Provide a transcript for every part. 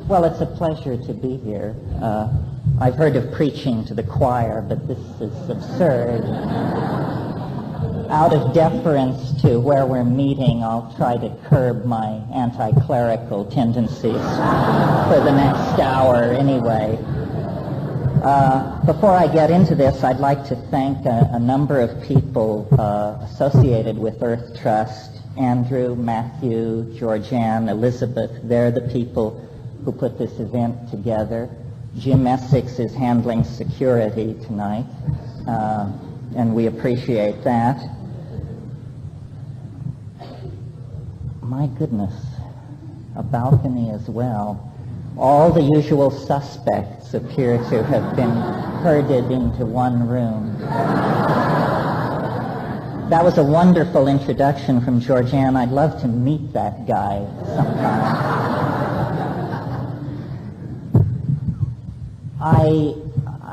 Well, it's a pleasure to be here. I've heard of preaching to the choir, but this is absurd. Out of deference to where we're meeting, I'll try to curb my anti-clerical tendencies for the next hour anyway. Before I get into this, I'd like to thank a number of people associated with Earth Trust. Andrew, Matthew, Georgianne, Elizabeth, they're the people who put this event together. Jim Essex is handling security tonight, and we appreciate that. My goodness, a balcony as well. All the usual suspects appear to have been herded into one room. That was a wonderful introduction from Georgianne. I'd love to meet that guy sometime.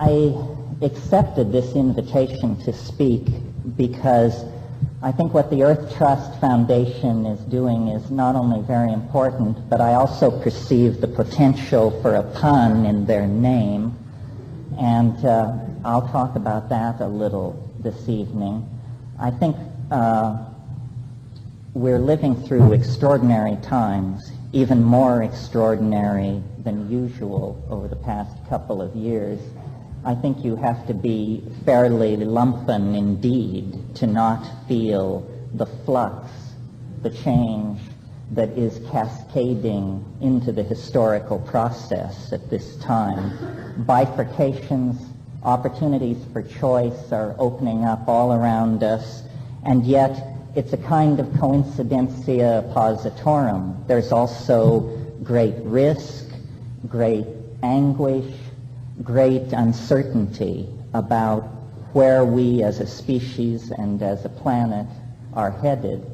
I accepted this invitation to speak because I think what the Earth Trust Foundation is doing is not only very important, but I also perceive the potential for a pun in their name, and I'll talk about that a little this evening. I think we're living through extraordinary times, even more extraordinary than usual over the past couple of years. I think you have to be fairly lumpen indeed to not feel the flux, the change that is cascading into the historical process at this time. Bifurcations, opportunities for choice are opening up all around us, and yet it's a kind of coincidentia positorum. There's also great risk, great anguish, great uncertainty about where we as a species and as a planet are headed.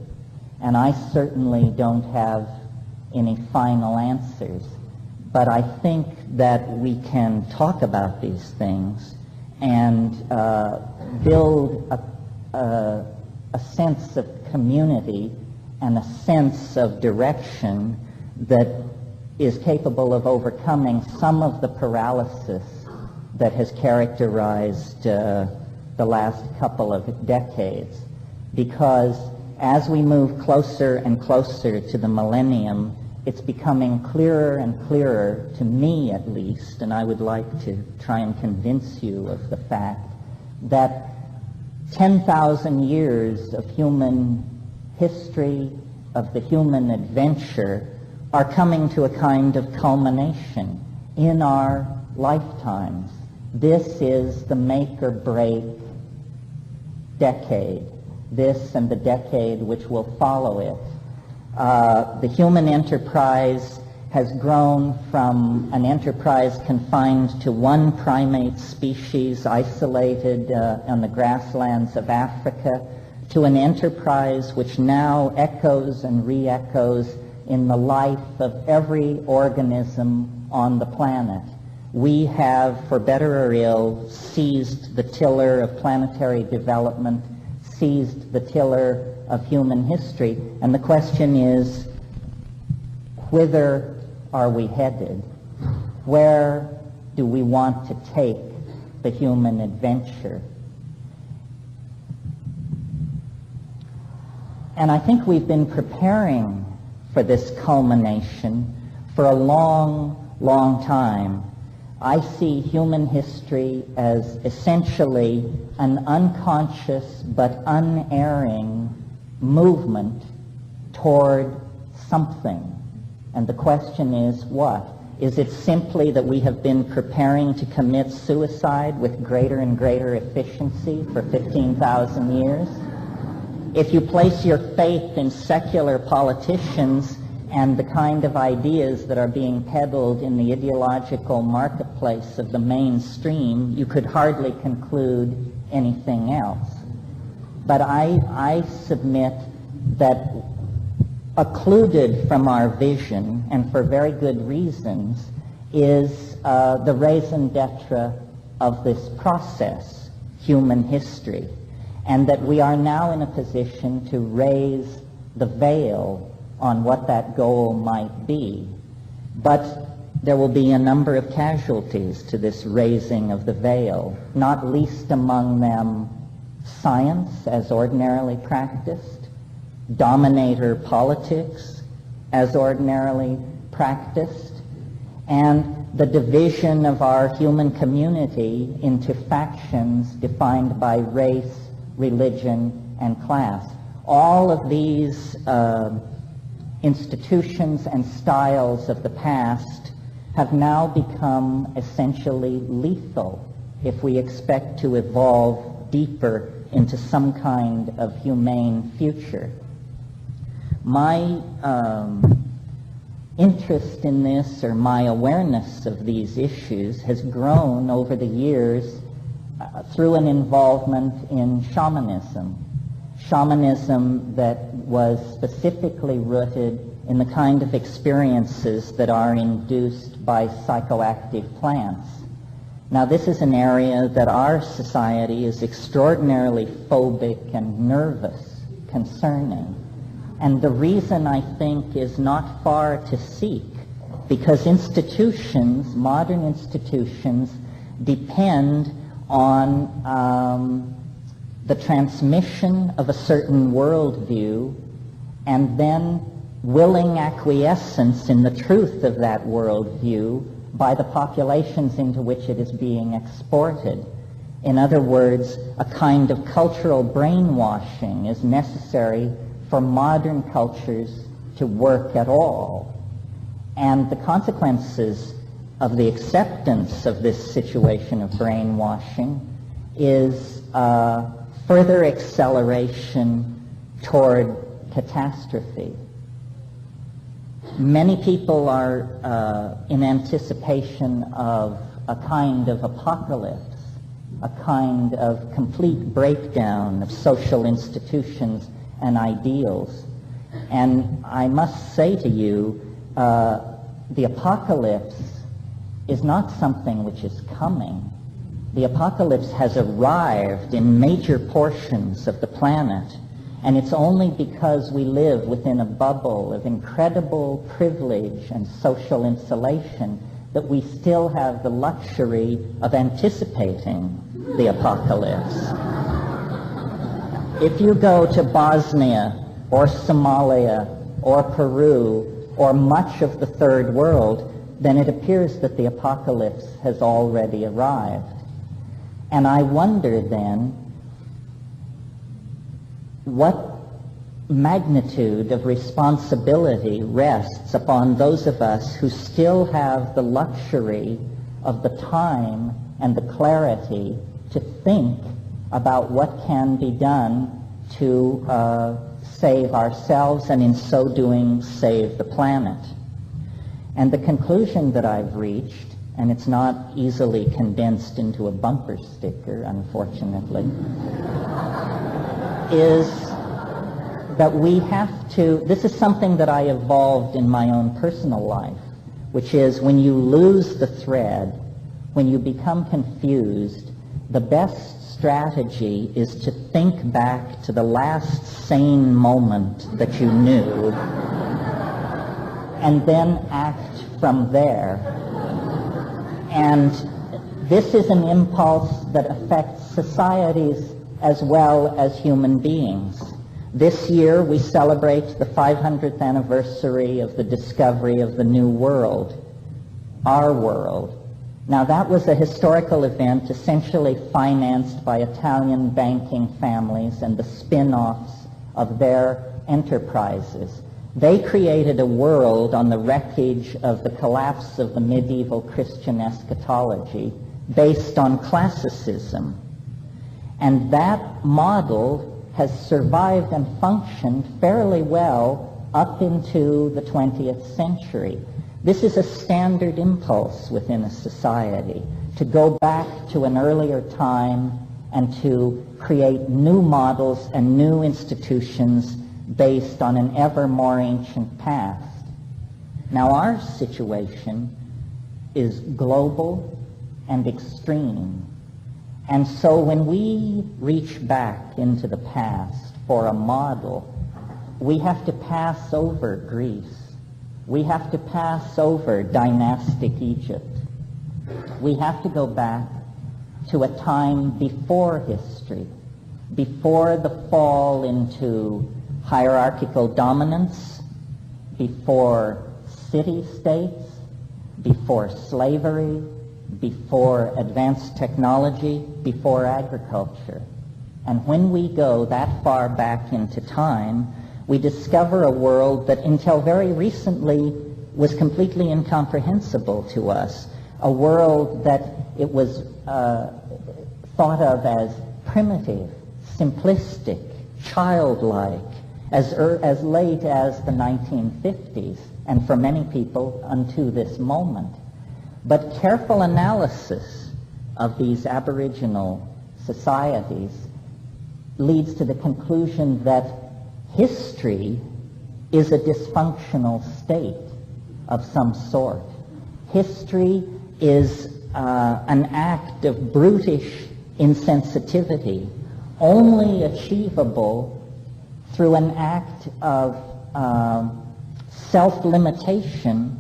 And I certainly don't have any final answers, but I think that we can talk about these things and build a sense of community and a sense of direction that is capable of overcoming some of the paralysis that has characterized the last couple of decades. Because as we move closer and closer to the millennium, it's becoming clearer and clearer, to me at least, and I would like to try and convince you of the fact that 10,000 years of human history, of the human adventure, are coming to a kind of culmination in our lifetimes. This is the make or break decade, this and the decade which will follow it. The human enterprise has grown from an enterprise confined to one primate species isolated on the grasslands of Africa to an enterprise which now echoes and re-echoes in the life of every organism on the planet. We have, for better or ill, seized the tiller of planetary development, seized the tiller of human history, and the question is, whither are we headed? Where do we want to take the human adventure? And I think we've been preparing for this culmination for a long, long time. I see human history as essentially an unconscious but unerring movement toward something. And the question is what? Is it simply that we have been preparing to commit suicide with greater and greater efficiency for 15,000 years? If you place your faith in secular politicians and the kind of ideas that are being peddled in the ideological marketplace of the mainstream, you could hardly conclude anything else. But I submit that occluded from our vision, and for very good reasons, is the raison d'etre of this process, human history, and that we are now in a position to raise the veil on what that goal might be. But there will be a number of casualties to this raising of the veil, not least among them science as ordinarily practiced, dominator politics as ordinarily practiced, and the division of our human community into factions defined by race, religion, and class. All of these institutions and styles of the past have now become essentially lethal if we expect to evolve deeper into some kind of humane future. My interest in this, or my awareness of these issues, has grown over the years through an involvement in shamanism. Shamanism that was specifically rooted in the kind of experiences that are induced by psychoactive plants. Now, this is an area that our society is extraordinarily phobic and nervous concerning. And the reason, I think, is not far to seek, because institutions, modern institutions, depend on the transmission of a certain worldview and then willing acquiescence in the truth of that worldview by the populations into which it is being exported. In other words, a kind of cultural brainwashing is necessary for modern cultures to work at all. And the consequences of the acceptance of this situation of brainwashing is further acceleration toward catastrophe. Many people are in anticipation of a kind of apocalypse, a kind of complete breakdown of social institutions and ideals. And I must say to you, the apocalypse is not something which is coming. The apocalypse has arrived in major portions of the planet, and it's only because we live within a bubble of incredible privilege and social insulation that we still have the luxury of anticipating the apocalypse. If you go to Bosnia or Somalia or Peru or much of the third world, then it appears that the apocalypse has already arrived. And I wonder then, what magnitude of responsibility rests upon those of us who still have the luxury of the time and the clarity to think about what can be done to save ourselves, and in so doing save the planet. And the conclusion that I've reached, and it's not easily condensed into a bumper sticker, unfortunately, is that we have to, this is something that I evolved in my own personal life, which is when you lose the thread, when you become confused, the best strategy is to think back to the last sane moment that you knew and then act from there. And this is an impulse that affects societies as well as human beings. This year we celebrate the 500th anniversary of the discovery of the New World, our world. Now that was a historical event essentially financed by Italian banking families and the spin-offs of their enterprises. They created a world on the wreckage of the collapse of the medieval Christian eschatology based on classicism. And that model has survived and functioned fairly well up into the 20th century. This is a standard impulse within a society, to go back to an earlier time and to create new models and new institutions based on an ever more ancient past. Now our situation is global and extreme. And so when we reach back into the past for a model, we have to pass over Greece. We have to pass over dynastic Egypt. We have to go back to a time before history, before the fall into hierarchical dominance, before city-states, before slavery, before advanced technology, before agriculture. And when we go that far back into time, we discover a world that until very recently was completely incomprehensible to us, a world that it was thought of as primitive, simplistic, childlike, as late as the 1950s, and for many people unto this moment. But careful analysis of these Aboriginal societies leads to the conclusion that history is a dysfunctional state of some sort. History is an act of brutish insensitivity, only achievable through an act of self-limitation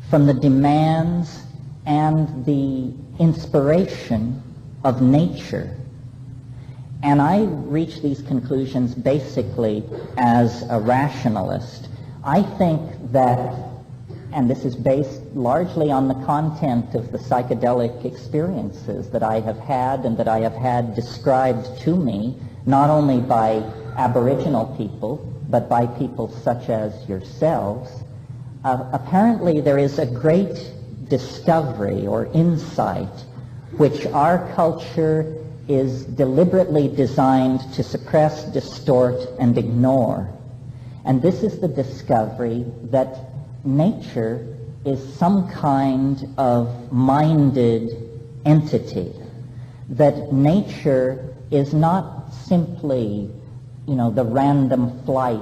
from the demands and the inspiration of nature. And I reach these conclusions basically as a rationalist. I think that, and this is based largely on the content of the psychedelic experiences that I have had and that I have had described to me, not only by Aboriginal people, but by people such as yourselves. Apparently there is a great discovery or insight which our culture is deliberately designed to suppress, distort, and ignore. And this is the discovery that nature is some kind of minded entity, that nature is not simply, the random flight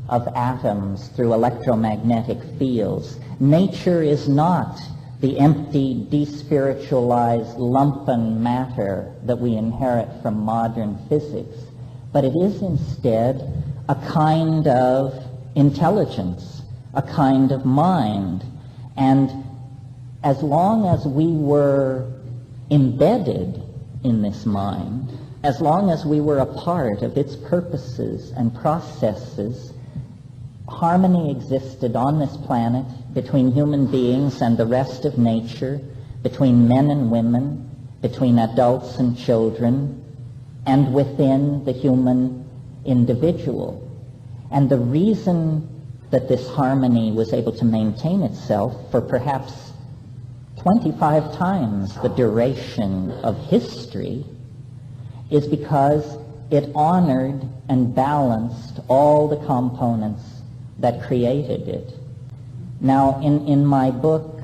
of atoms through electromagnetic fields. Nature is not the empty, despiritualized lumpen matter that we inherit from modern physics, but it is instead a kind of intelligence, a kind of mind. And as long as we were embedded in this mind, as long as we were a part of its purposes and processes, harmony existed on this planet between human beings and the rest of nature, between men and women, between adults and children, and within the human individual. And the reason that this harmony was able to maintain itself for perhaps 25 times the duration of history is because it honored and balanced all the components that created it. Now, in my book,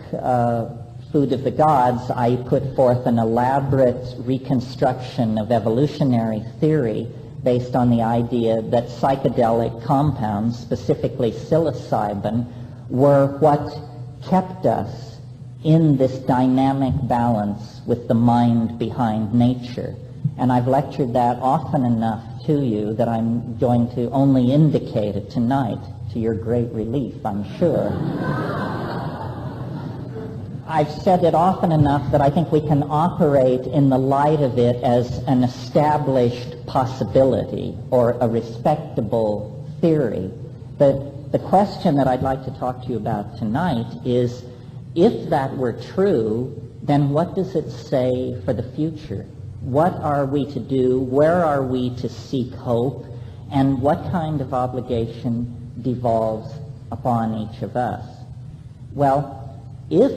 Food of the Gods, I put forth an elaborate reconstruction of evolutionary theory based on the idea that psychedelic compounds, specifically psilocybin, were what kept us in this dynamic balance with the mind behind nature. And I've lectured that often enough to you that I'm going to only indicate it tonight, to your great relief, I'm sure. I've said it often enough that I think we can operate in the light of it as an established possibility or a respectable theory. The question that I'd like to talk to you about tonight is, if that were true, then what does it say for the future? What are we to do? Where are we to seek hope? And what kind of obligation devolves upon each of us? Well, if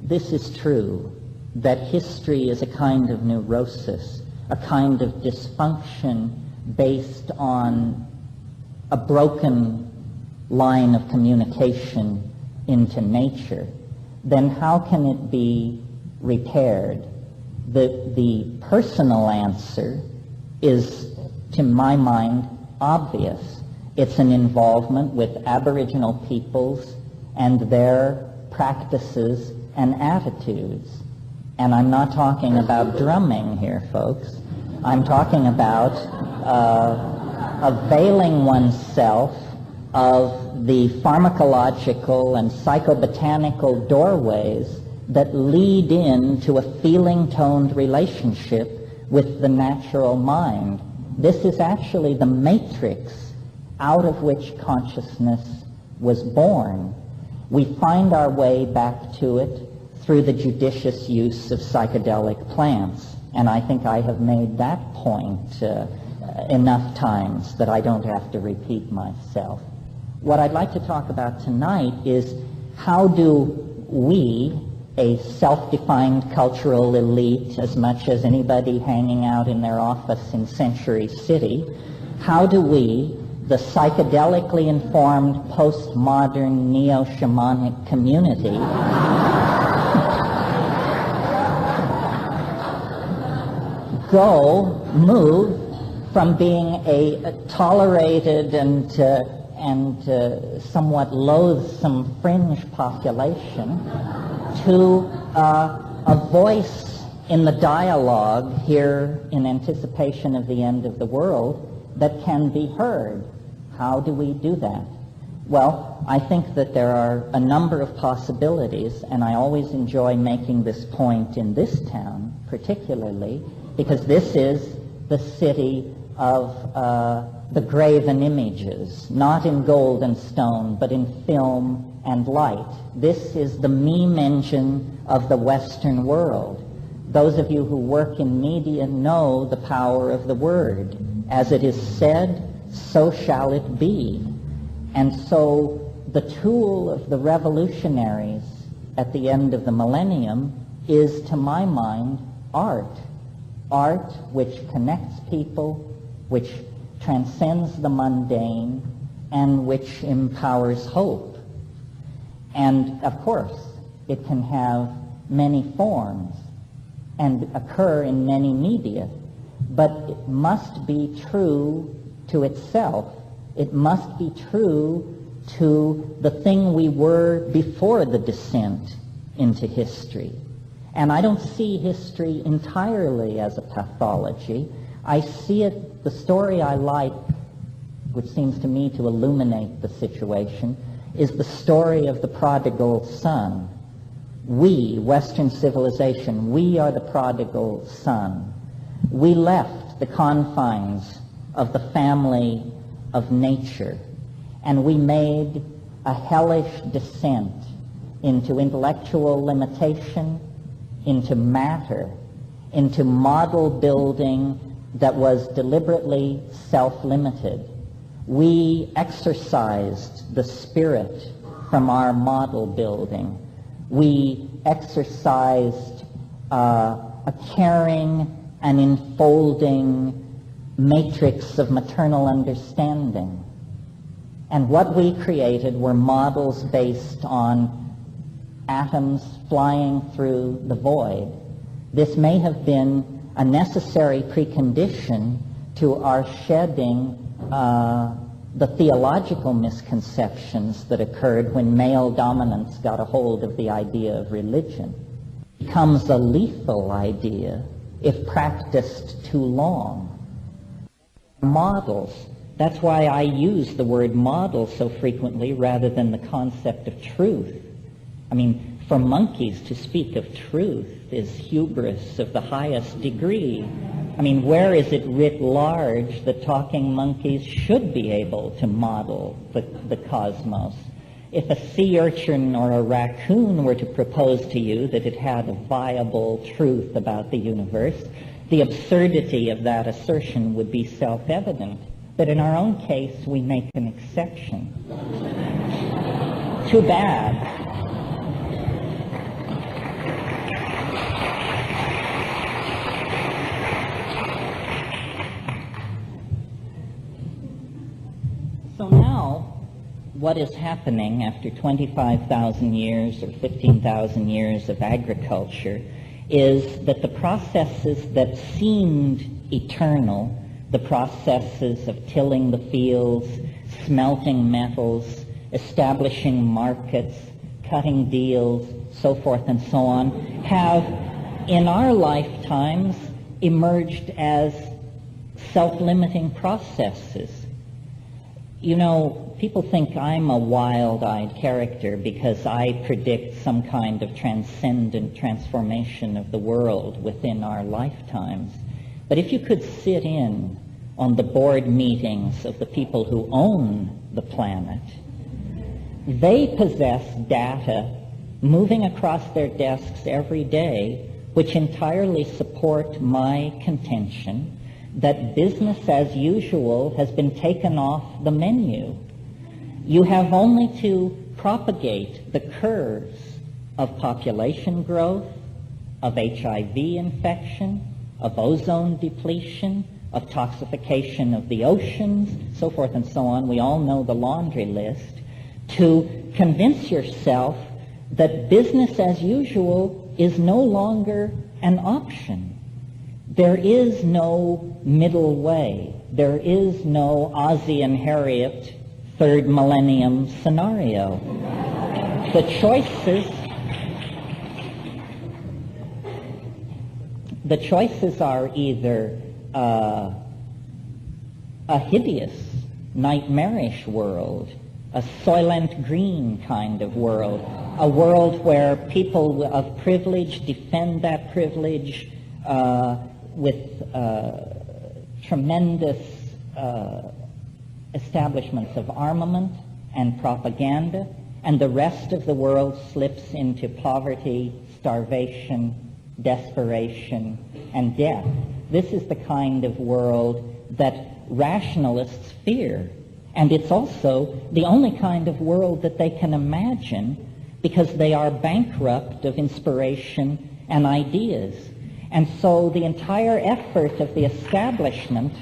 this is true, that history is a kind of neurosis, a kind of dysfunction based on a broken line of communication into nature, then how can it be repaired? The personal answer is, to my mind, obvious. It's an involvement with Aboriginal peoples and their practices and attitudes. And I'm not talking about drumming here, folks. I'm talking about availing oneself of the pharmacological and psychobotanical doorways that lead into a feeling-toned relationship with the natural mind. This is actually the matrix out of which consciousness was born. We find our way back to it through the judicious use of psychedelic plants. And I think I have made that point enough times that I don't have to repeat myself. What I'd like to talk about tonight is how do we, a self-defined cultural elite, as much as anybody hanging out in their office in Century City, how do we, the psychedelically informed, postmodern, neo-shamanic community, move from being a tolerated and somewhat loathsome fringe population to a voice in the dialogue here in anticipation of the end of the world that can be heard. How do we do that? Well, I think that there are a number of possibilities, and I always enjoy making this point in this town particularly, because this is the city of the graven images, not in gold and stone, but in film and light. This is the meme engine of the Western world. Those of you who work in media know the power of the word. As it is said, so shall it be. And so the tool of the revolutionaries at the end of the millennium is, to my mind, art. Art which connects people, which transcends the mundane, and which empowers hope. And, of course, it can have many forms and occur in many media, but it must be true to itself. It must be true to the thing we were before the descent into history. And I don't see history entirely as a pathology. I see it, the story I like, which seems to me to illuminate the situation, is the story of the prodigal son. We, Western civilization, we are the prodigal son. We left the confines of the family of nature, and we made a hellish descent into intellectual limitation, into matter, into model building that was deliberately self-limited. We exercised the spirit from our model building. We exercised a caring and enfolding matrix of maternal understanding. And what we created were models based on atoms flying through the void. This may have been a necessary precondition to our shedding the theological misconceptions that occurred when male dominance got a hold of the idea of religion. It becomes a lethal idea if practiced too long. Models. That's why I use the word model so frequently rather than the concept of truth. I mean, for monkeys to speak of truth is hubris of the highest degree. I mean, where is it writ large that talking monkeys should be able to model the cosmos? If a sea urchin or a raccoon were to propose to you that it had a viable truth about the universe, the absurdity of that assertion would be self-evident. But in our own case, we make an exception. Too bad. So now, what is happening after 25,000 years or 15,000 years of agriculture is that the processes that seemed eternal, the processes of tilling the fields, smelting metals, establishing markets, cutting deals, so forth and so on, have in our lifetimes emerged as self-limiting processes. You know, people think I'm a wild-eyed character because I predict some kind of transcendent transformation of the world within our lifetimes. But if you could sit in on the board meetings of the people who own the planet, they possess data moving across their desks every day which entirely support my contention that business as usual has been taken off the menu. You have only to propagate the curves of population growth, of HIV infection, of ozone depletion, of toxification of the oceans, so forth and so on. We all know the laundry list, to convince yourself that business as usual is no longer an option. There is no middle way. There is no Ozzie and Harriet third millennium scenario. The choices are either a hideous, nightmarish world, a Soylent Green kind of world, a world where people of privilege defend that privilege with tremendous establishments of armament and propaganda, and the rest of the world slips into poverty, starvation, desperation, and death. This is the kind of world that rationalists fear, and it's also the only kind of world that they can imagine because they are bankrupt of inspiration and ideas. And so the entire effort of the establishment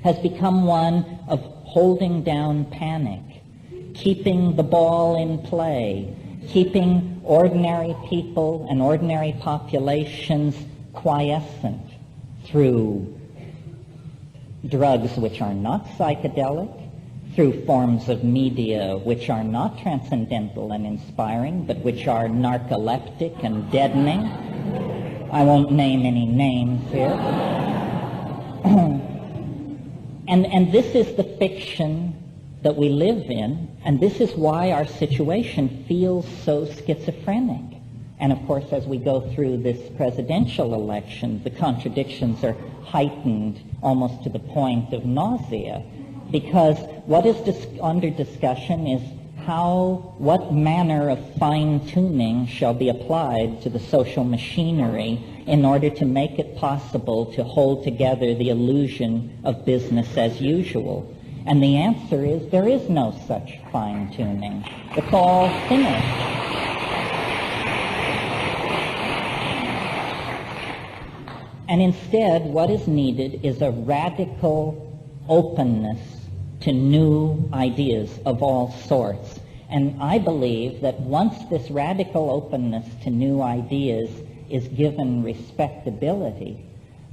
has become one of holding down panic, keeping the ball in play, keeping ordinary people and ordinary populations quiescent through drugs which are not psychedelic, through forms of media which are not transcendental and inspiring, but which are narcoleptic and deadening. I won't name any names here. And this is the fiction that we live in, and this is why our situation feels so schizophrenic. And of course, as we go through this presidential election, the contradictions are heightened almost to the point of nausea, because what is under discussion is what manner of fine-tuning shall be applied to the social machinery in order to make it possible to hold together the illusion of business as usual. And the answer is there is no such fine-tuning. It's all finished. And instead, what is needed is a radical openness to new ideas of all sorts. And I believe that once this radical openness to new ideas is given respectability,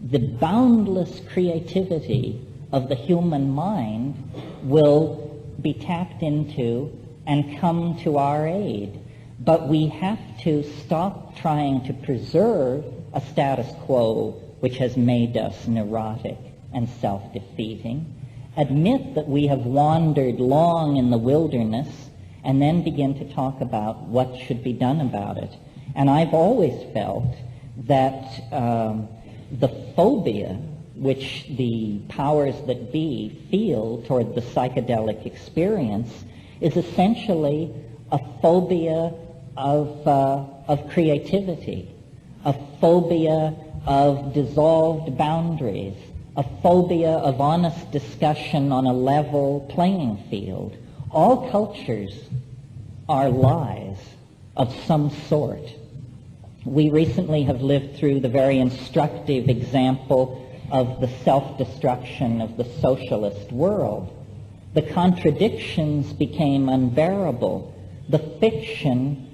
the boundless creativity of the human mind will be tapped into and come to our aid. But we have to stop trying to preserve a status quo which has made us neurotic and self-defeating, admit that we have wandered long in the wilderness, and then begin to talk about what should be done about it. And I've always felt that the phobia which the powers that be feel toward the psychedelic experience is essentially a phobia of creativity, a phobia of dissolved boundaries, a phobia of honest discussion on a level playing field. All cultures are lies of some sort. We recently have lived through the very instructive example of the self-destruction of the socialist world. The contradictions became unbearable. The fiction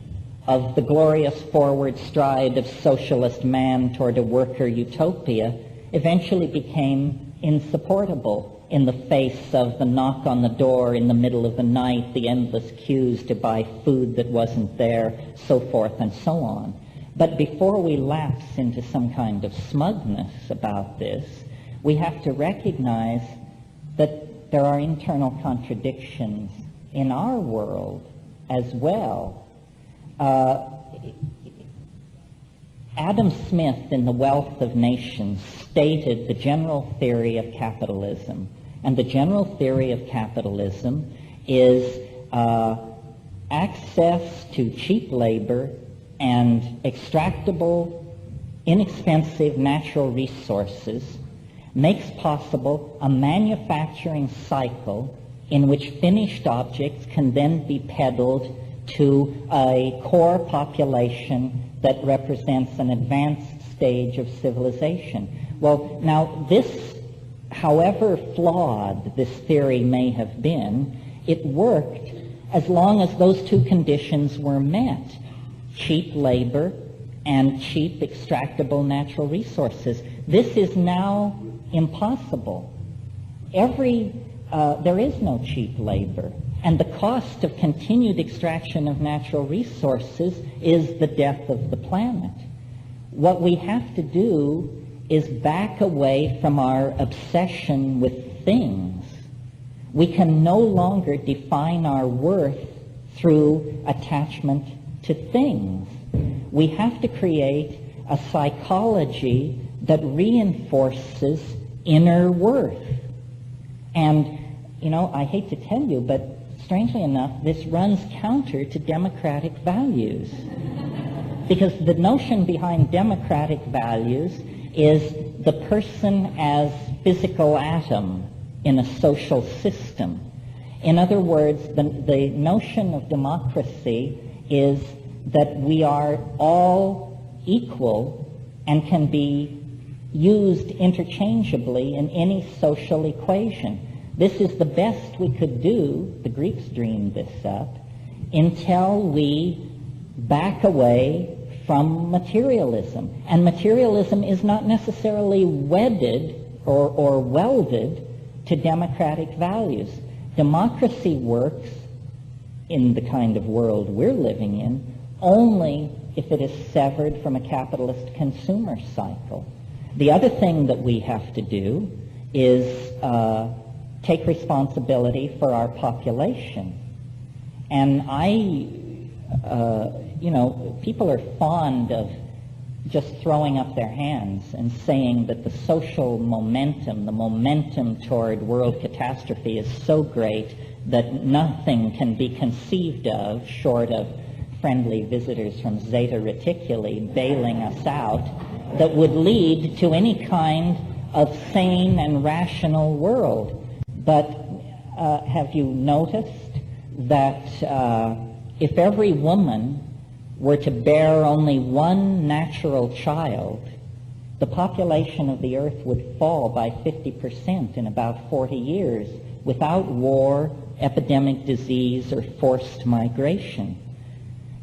of the glorious forward stride of socialist man toward a worker utopia eventually became insupportable in the face of the knock on the door in the middle of the night, the endless queues to buy food that wasn't there, so forth and so on. But before we lapse into some kind of smugness about this, we have to recognize that there are internal contradictions in our world as well. Adam Smith, in The Wealth of Nations, stated the general theory of capitalism. And the general theory of capitalism is access to cheap labor and extractable, inexpensive natural resources makes possible a manufacturing cycle in which finished objects can then be peddled to a core population that represents an advanced stage of civilization. Well, now this, however flawed this theory may have been, it worked as long as those two conditions were met: cheap labor and cheap extractable natural resources. This is now impossible. There is no cheap labor, and the cost of continued extraction of natural resources is the death of the planet. What we have to do is back away from our obsession with things. We can no longer define our worth through attachment to things. We have to create a psychology that reinforces inner worth. And, I hate to tell you, but strangely enough, this runs counter to democratic values. Because the notion behind democratic values is the person as physical atom in a social system. In other words, the notion of democracy is that we are all equal and can be used interchangeably in any social equation. This is the best we could do, the Greeks dreamed this up, until we back away from materialism. And materialism is not necessarily wedded or welded to democratic values. Democracy works in the kind of world we're living in only if it is severed from a capitalist consumer cycle. The other thing that we have to do is take responsibility for our population. And people are fond of just throwing up their hands and saying that the social momentum, the momentum toward world catastrophe is so great that nothing can be conceived of short of friendly visitors from Zeta Reticuli bailing us out that would lead to any kind of sane and rational world. But have you noticed that if every woman were to bear only one natural child, the population of the earth would fall by 50% in about 40 years without war, epidemic disease, or forced migration.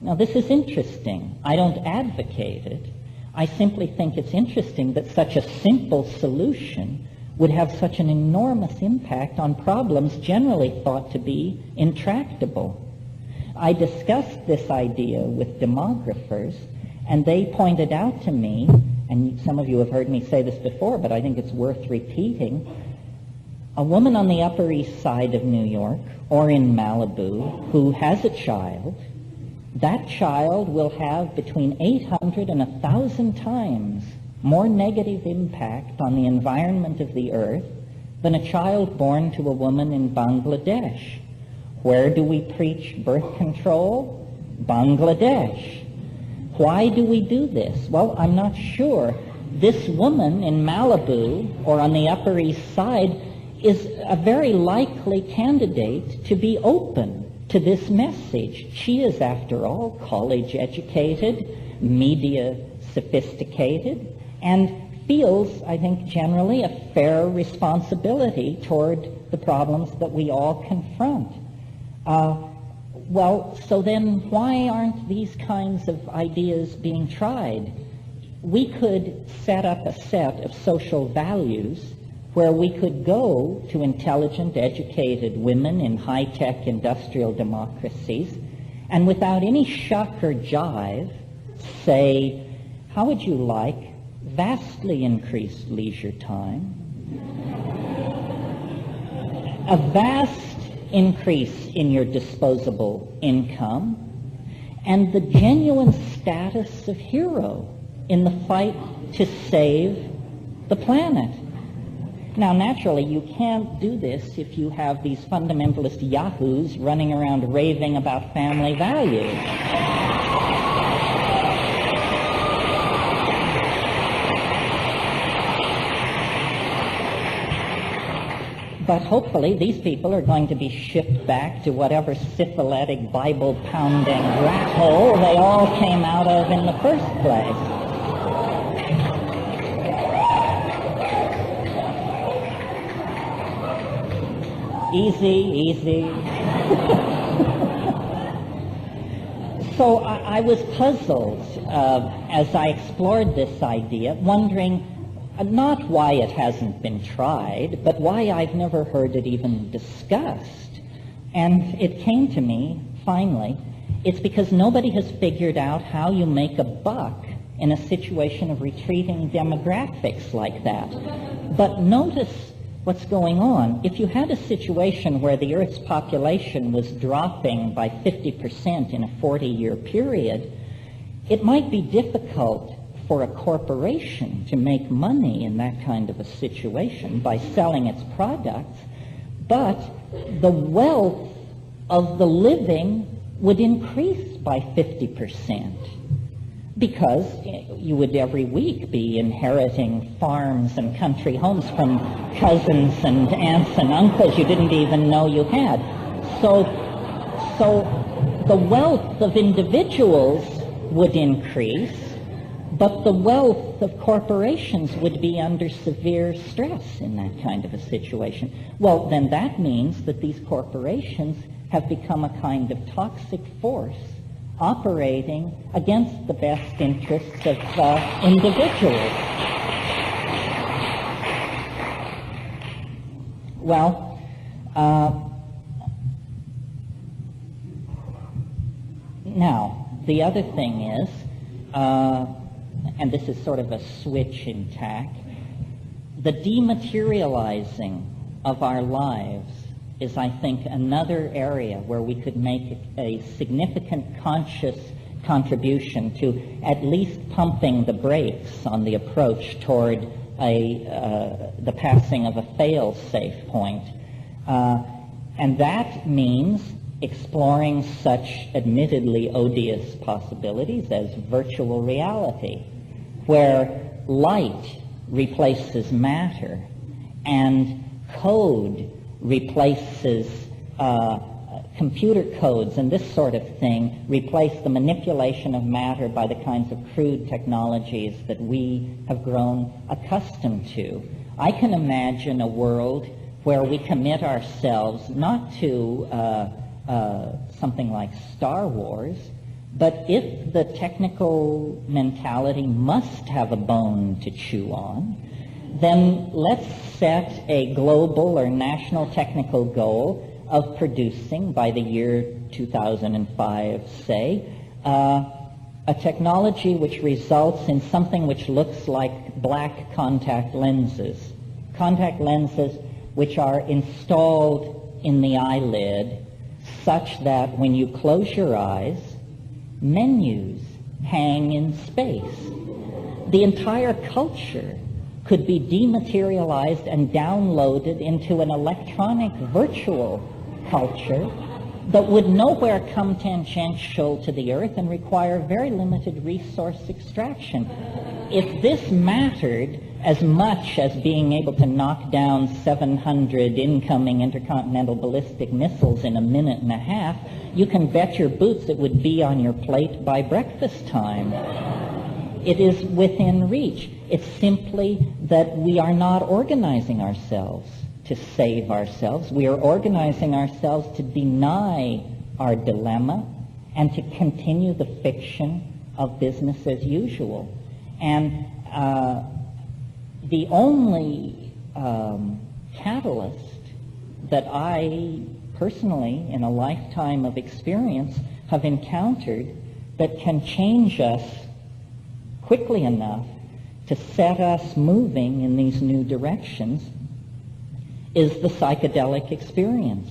Now, this is interesting. I don't advocate it. I simply think it's interesting that such a simple solution would have such an enormous impact on problems generally thought to be intractable. I discussed this idea with demographers, and they pointed out to me, and some of you have heard me say this before, but I think it's worth repeating, a woman on the Upper East Side of New York or in Malibu who has a child, that child will have between 800 and 1,000 times more negative impact on the environment of the earth than a child born to a woman in Bangladesh. Where do we preach birth control? Bangladesh. Why do we do this? Well, I'm not sure. This woman in Malibu or on the Upper East Side is a very likely candidate to be open to this message. She is, after all, college educated, media sophisticated, and feels, I think, generally a fair responsibility toward the problems that we all confront. Well, so then why aren't these kinds of ideas being tried? We could set up a set of social values where we could go to intelligent, educated women in high-tech industrial democracies and without any shuck or jive say, how would you like vastly increased leisure time? a vast increase in your disposable income, and the genuine status of hero in the fight to save the planet. Now, naturally, you can't do this if you have these fundamentalist yahoos running around raving about family values. But hopefully these people are going to be shipped back to whatever syphilitic, Bible-pounding rat hole they all came out of in the first place. Easy. So I was puzzled as I explored this idea, wondering not why it hasn't been tried, but why I've never heard it even discussed. And it came to me, finally, it's because nobody has figured out how you make a buck in a situation of retreating demographics like that. But notice what's going on. If you had a situation where the Earth's population was dropping by 50% in a 40-year period, it might be difficult for a corporation to make money in that kind of a situation by selling its products, but the wealth of the living would increase by 50%. Because you would every week be inheriting farms and country homes from cousins and aunts and uncles you didn't even know you had. So the wealth of individuals would increase, but the wealth of corporations would be under severe stress in that kind of a situation. Well, then that means that these corporations have become a kind of toxic force operating against the best interests of individuals. Well, now, the other thing is, and this is sort of a switch in tack, the dematerializing of our lives is, I think, another area where we could make a significant conscious contribution to at least pumping the brakes on the approach toward the passing of a fail-safe point. And that means exploring such admittedly odious possibilities as virtual reality, where light replaces matter and code replaces computer codes and this sort of thing, replace the manipulation of matter by the kinds of crude technologies that we have grown accustomed to. I can imagine a world where we commit ourselves not to something like Star Wars, but if the technical mentality must have a bone to chew on, then let's set a global or national technical goal of producing, by the year 2005, say, a technology which results in something which looks like black contact lenses which are installed in the eyelid such that when you close your eyes, menus hang in space. The entire culture could be dematerialized and downloaded into an electronic virtual culture that would nowhere come tangential to the Earth and require very limited resource extraction. If this mattered as much as being able to knock down 700 incoming intercontinental ballistic missiles in a minute and a half, you can bet your boots it would be on your plate by breakfast time. It is within reach. It's simply that we are not organizing ourselves to save ourselves. We are organizing ourselves to deny our dilemma and to continue the fiction of business as usual. And the only catalyst that I personally, in a lifetime of experience, have encountered that can change us quickly enough to set us moving in these new directions is the psychedelic experience.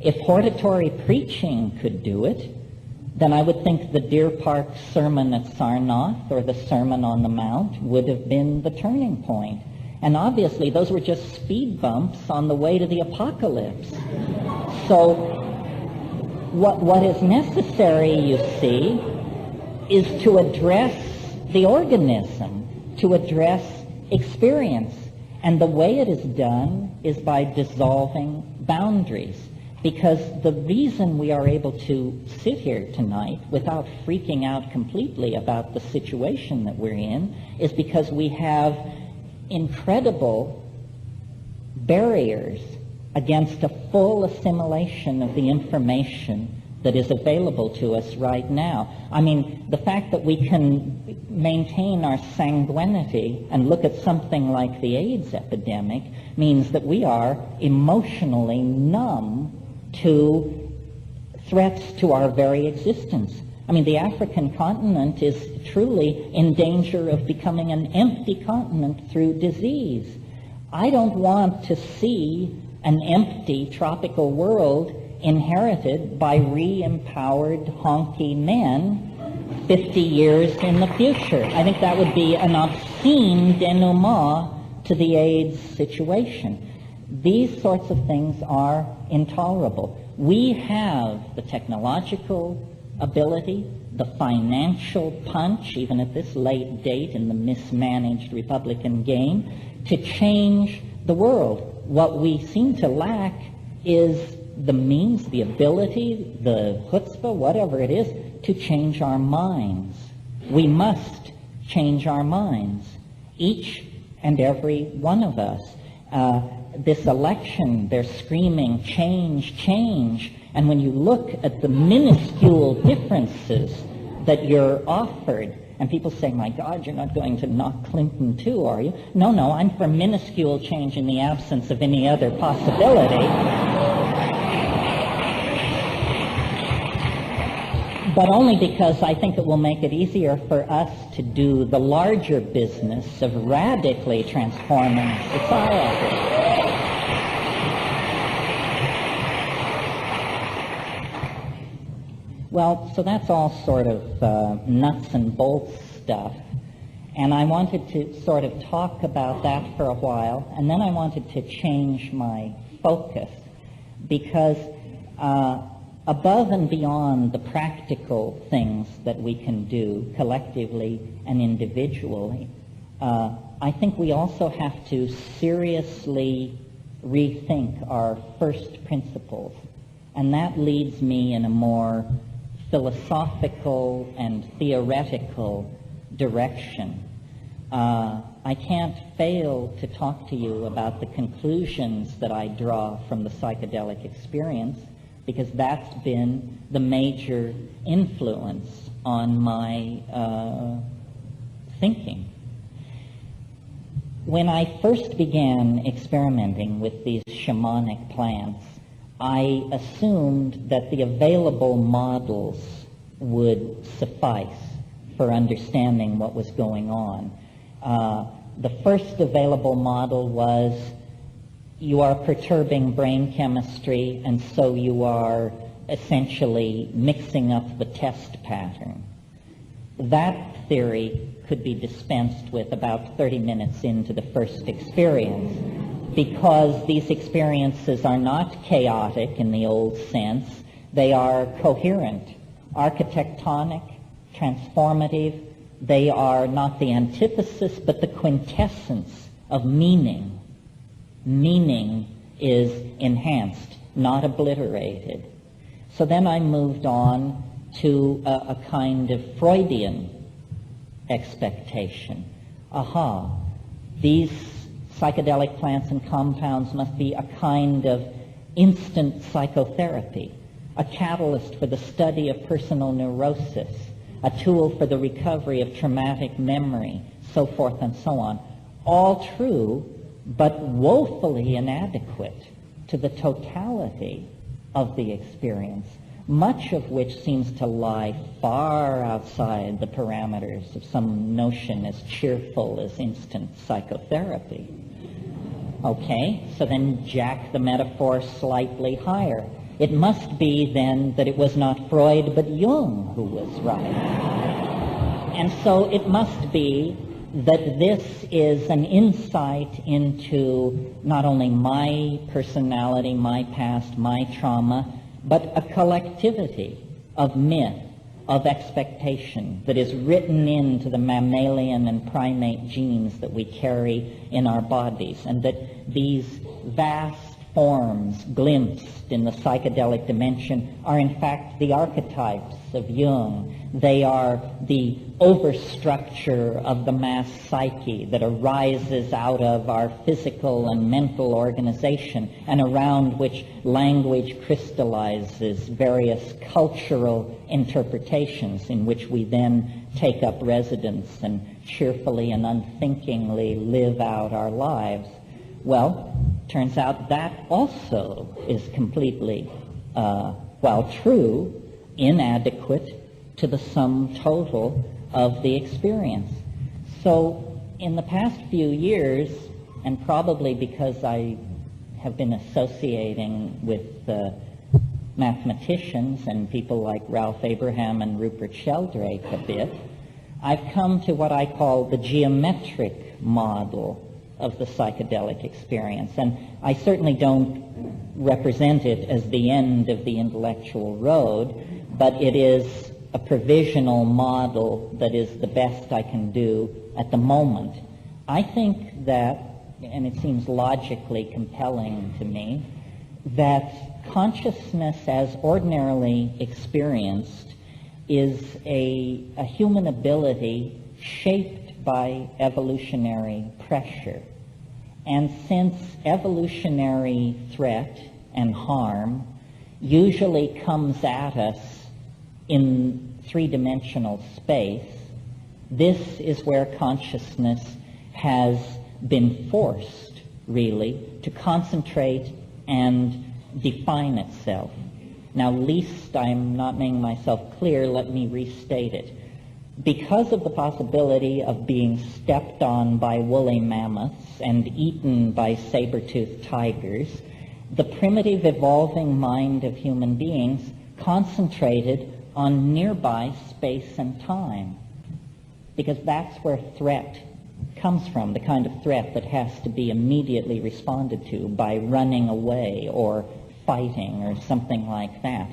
If hortatory preaching could do it, then I would think the Deer Park sermon at Sarnath or the Sermon on the Mount would have been the turning point. And obviously those were just speed bumps on the way to the apocalypse. So what is necessary, you see, is to address the organism, to address experience. And the way it is done is by dissolving boundaries. Because the reason we are able to sit here tonight without freaking out completely about the situation that we're in is because we have incredible barriers against a full assimilation of the information that is available to us right now. I mean, the fact that we can maintain our sanguinity and look at something like the AIDS epidemic means that we are emotionally numb to threats to our very existence. I mean, the African continent is truly in danger of becoming an empty continent through disease. I don't want to see an empty tropical world inherited by re-empowered honky men 50 years in the future. I think that would be an obscene denouement to the AIDS situation. These sorts of things are intolerable. We have the technological ability, the financial punch, even at this late date in the mismanaged Republican game, to change the world. What we seem to lack is the means, the ability, the chutzpah, whatever it is, to change our minds. We must change our minds, each and every one of us. This election, they're screaming, change, change. And when you look at the minuscule differences that you're offered, and people say, my God, you're not going to knock Clinton too, are you? No, I'm for minuscule change in the absence of any other possibility. But only because I think it will make it easier for us to do the larger business of radically transforming society. Well, so that's all sort of nuts and bolts stuff. And I wanted to sort of talk about that for a while, and then I wanted to change my focus because above and beyond the practical things that we can do collectively and individually, I think we also have to seriously rethink our first principles. And that leads me in a more philosophical and theoretical direction. I can't fail to talk to you about the conclusions that I draw from the psychedelic experience, because that's been the major influence on my thinking. When I first began experimenting with these shamanic plants, I assumed that the available models would suffice for understanding what was going on. The first available model was you are perturbing brain chemistry, and so you are essentially mixing up the test pattern. That theory could be dispensed with about 30 minutes into the first experience, because these experiences are not chaotic in the old sense. They are coherent, architectonic, transformative. They are not the antithesis, but the quintessence of meaning. Meaning is enhanced, not obliterated. So then I moved on to a kind of Freudian expectation. These psychedelic plants and compounds must be a kind of instant psychotherapy, a catalyst for the study of personal neurosis, a tool for the recovery of traumatic memory, so forth and so on. All true, but woefully inadequate to the totality of the experience, much of which seems to lie far outside the parameters of some notion as cheerful as instant psychotherapy. Okay, so then jack the metaphor slightly higher. It must be then that it was not Freud but Jung who was right. And so it must be that this is an insight into not only my personality, my past, my trauma, but a collectivity of myth, of expectation that is written into the mammalian and primate genes that we carry in our bodies, and that these vast forms glimpsed in the psychedelic dimension are in fact the archetypes of Jung. They are the overstructure of the mass psyche that arises out of our physical and mental organization, and around which language crystallizes various cultural interpretations in which we then take up residence and cheerfully and unthinkingly live out our lives. Well, turns out that also is completely, while true, inadequate to the sum total of the experience. So in the past few years, and probably because I have been associating with mathematicians and people like Ralph Abraham and Rupert Sheldrake a bit, I've come to what I call the geometric model of the psychedelic experience. And I certainly don't represent it as the end of the intellectual road, but it is a provisional model that is the best I can do at the moment. I think that, and it seems logically compelling to me, that consciousness as ordinarily experienced is a human ability shaped by evolutionary pressure. And since evolutionary threat and harm usually comes at us in three-dimensional space, this is where consciousness has been forced, really, to concentrate and define itself. Now, lest I'm not making myself clear, let me restate it. Because of the possibility of being stepped on by woolly mammoths and eaten by saber-toothed tigers, the primitive evolving mind of human beings concentrated on nearby space and time, because that's where threat comes from, the kind of threat that has to be immediately responded to by running away or fighting or something like that.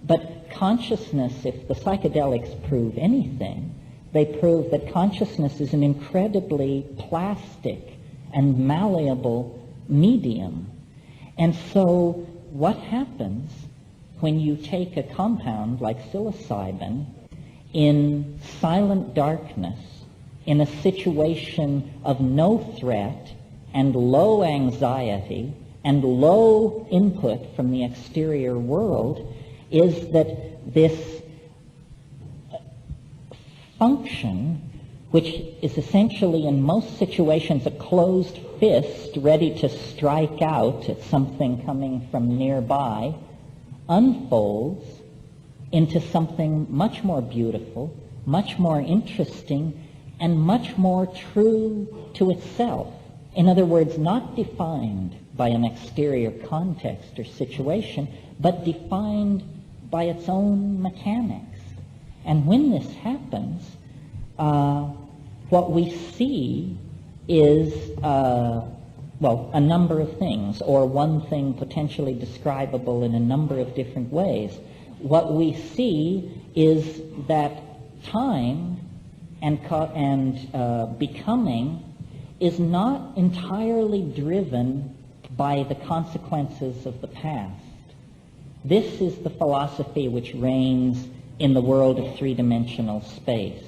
But consciousness, if the psychedelics prove anything, they prove that consciousness is an incredibly plastic and malleable medium. And so what happens when you take a compound like psilocybin in silent darkness, in a situation of no threat and low anxiety and low input from the exterior world, is that this function, which is essentially in most situations a closed fist ready to strike out at something coming from nearby, unfolds into something much more beautiful, much more interesting, and much more true to itself. In other words, not defined by an exterior context or situation, but defined by its own mechanics. And when this happens, what we see is, a number of things, or one thing potentially describable in a number of different ways. What we see is that time and becoming is not entirely driven by the consequences of the past. This is the philosophy which reigns in the world of three-dimensional space.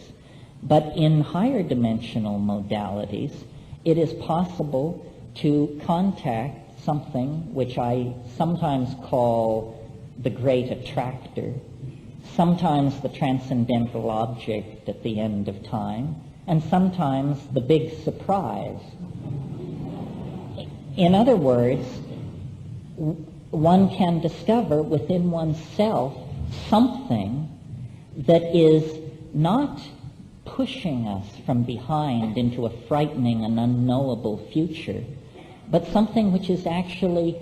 But in higher dimensional modalities, it is possible to contact something which I sometimes call the great attractor, sometimes the transcendental object at the end of time, and sometimes the big surprise. In other words, one can discover within oneself something that is not pushing us from behind into a frightening and unknowable future, but something which is actually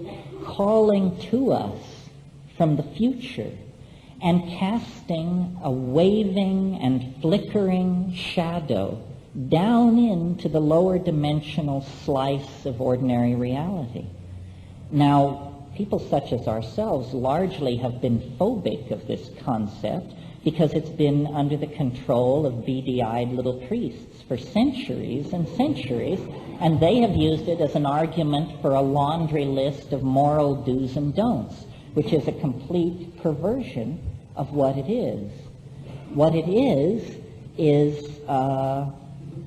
calling to us from the future and casting a waving and flickering shadow down into the lower dimensional slice of ordinary reality. Now, people such as ourselves largely have been phobic of this concept because it's been under the control of beady-eyed little priests for centuries and centuries, and they have used it as an argument for a laundry list of moral do's and don'ts, which is a complete perversion of what it is. What it is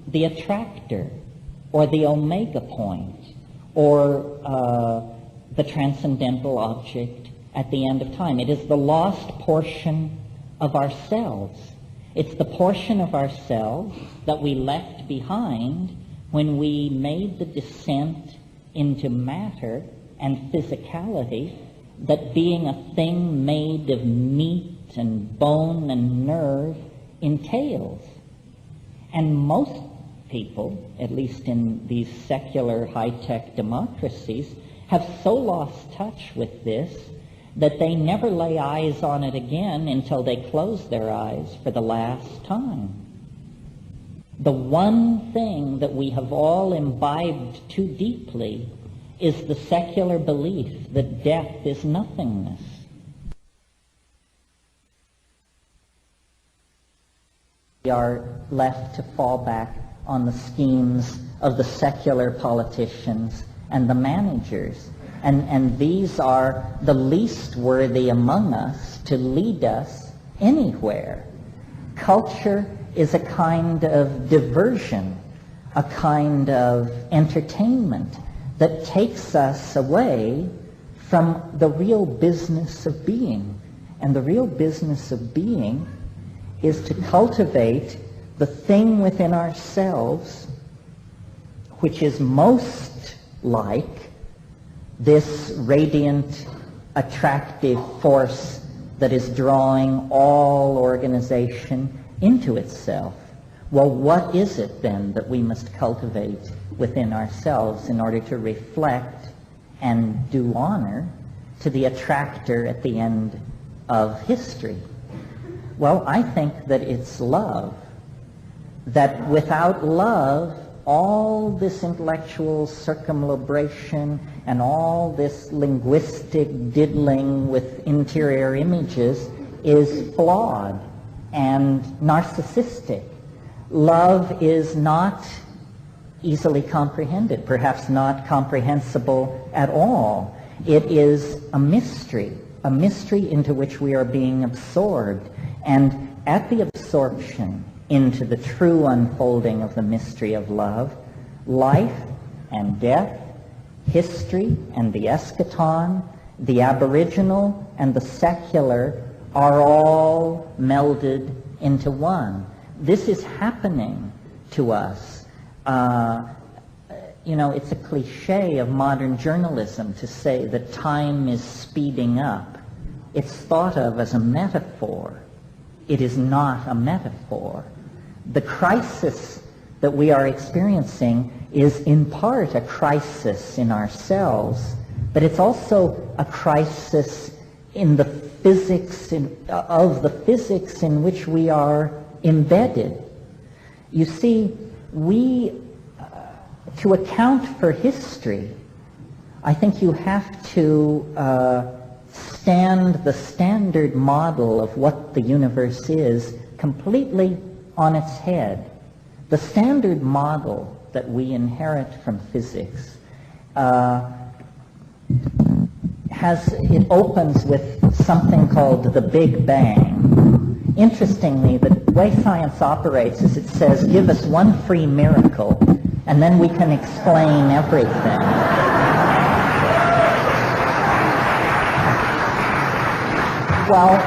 the attractor, or the omega point, or the transcendental object at the end of time. It is the lost portion of ourselves. It's the portion of ourselves that we left behind when we made the descent into matter and physicality, that being a thing made of meat and bone and nerve entails. And most people, at least in these secular high-tech democracies, have so lost touch with this that they never lay eyes on it again until they close their eyes for the last time. The one thing that we have all imbibed too deeply is the secular belief that death is nothingness. We are left to fall back on the schemes of the secular politicians and the managers. And these are the least worthy among us to lead us anywhere. Culture is a kind of diversion, a kind of entertainment that takes us away from the real business of being. And the real business of being is to cultivate the thing within ourselves which is most like this radiant, attractive force that is drawing all organization into itself. Well, what is it then that we must cultivate within ourselves in order to reflect and do honor to the attractor at the end of history? Well, I think that it's love. That without love, all this intellectual circumlabration and all this linguistic diddling with interior images is flawed and narcissistic. Love is not easily comprehended, perhaps not comprehensible at all. It is a mystery into which we are being absorbed. And at the absorption into the true unfolding of the mystery of love, life and death, history and the eschaton, the aboriginal and the secular are all melded into one. This is happening to us. It's a cliche of modern journalism to say that time is speeding up. It's thought of as a metaphor. It is not a metaphor. The crisis that we are experiencing is in part a crisis in ourselves, but it's also a crisis in the physics of the physics in which we are embedded. You see, to account for history, I think you have to stand the standard model of what the universe is completely on its head. The standard model that we inherit from physics it opens with something called the Big Bang. Interestingly, the way science operates is it says, give us one free miracle, and then we can explain everything. Well,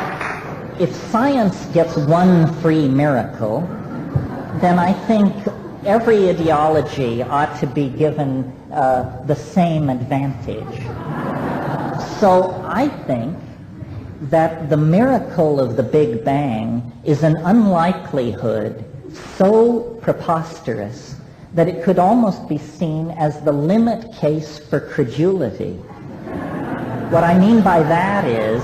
if science gets one free miracle, then I think every ideology ought to be given the same advantage. So I think that the miracle of the Big Bang is an unlikelihood so preposterous that it could almost be seen as the limit case for credulity. What I mean by that is,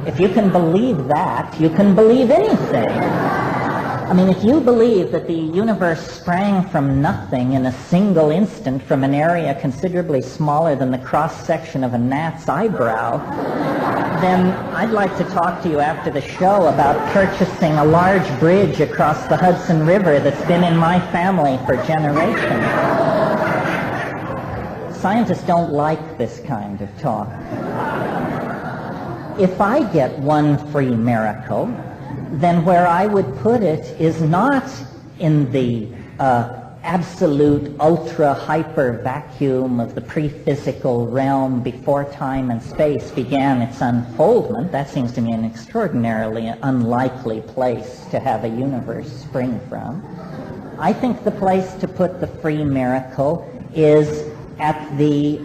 if you can believe that, you can believe anything. I mean, if you believe that the universe sprang from nothing in a single instant from an area considerably smaller than the cross-section of a gnat's eyebrow, then I'd like to talk to you after the show about purchasing a large bridge across the Hudson River that's been in my family for generations. Scientists don't like this kind of talk. If I get one free miracle, then where I would put it is not in the absolute ultra-hyper vacuum of the pre-physical realm before time and space began its unfoldment. That seems to me an extraordinarily unlikely place to have a universe spring from. I think the place to put the free miracle is at the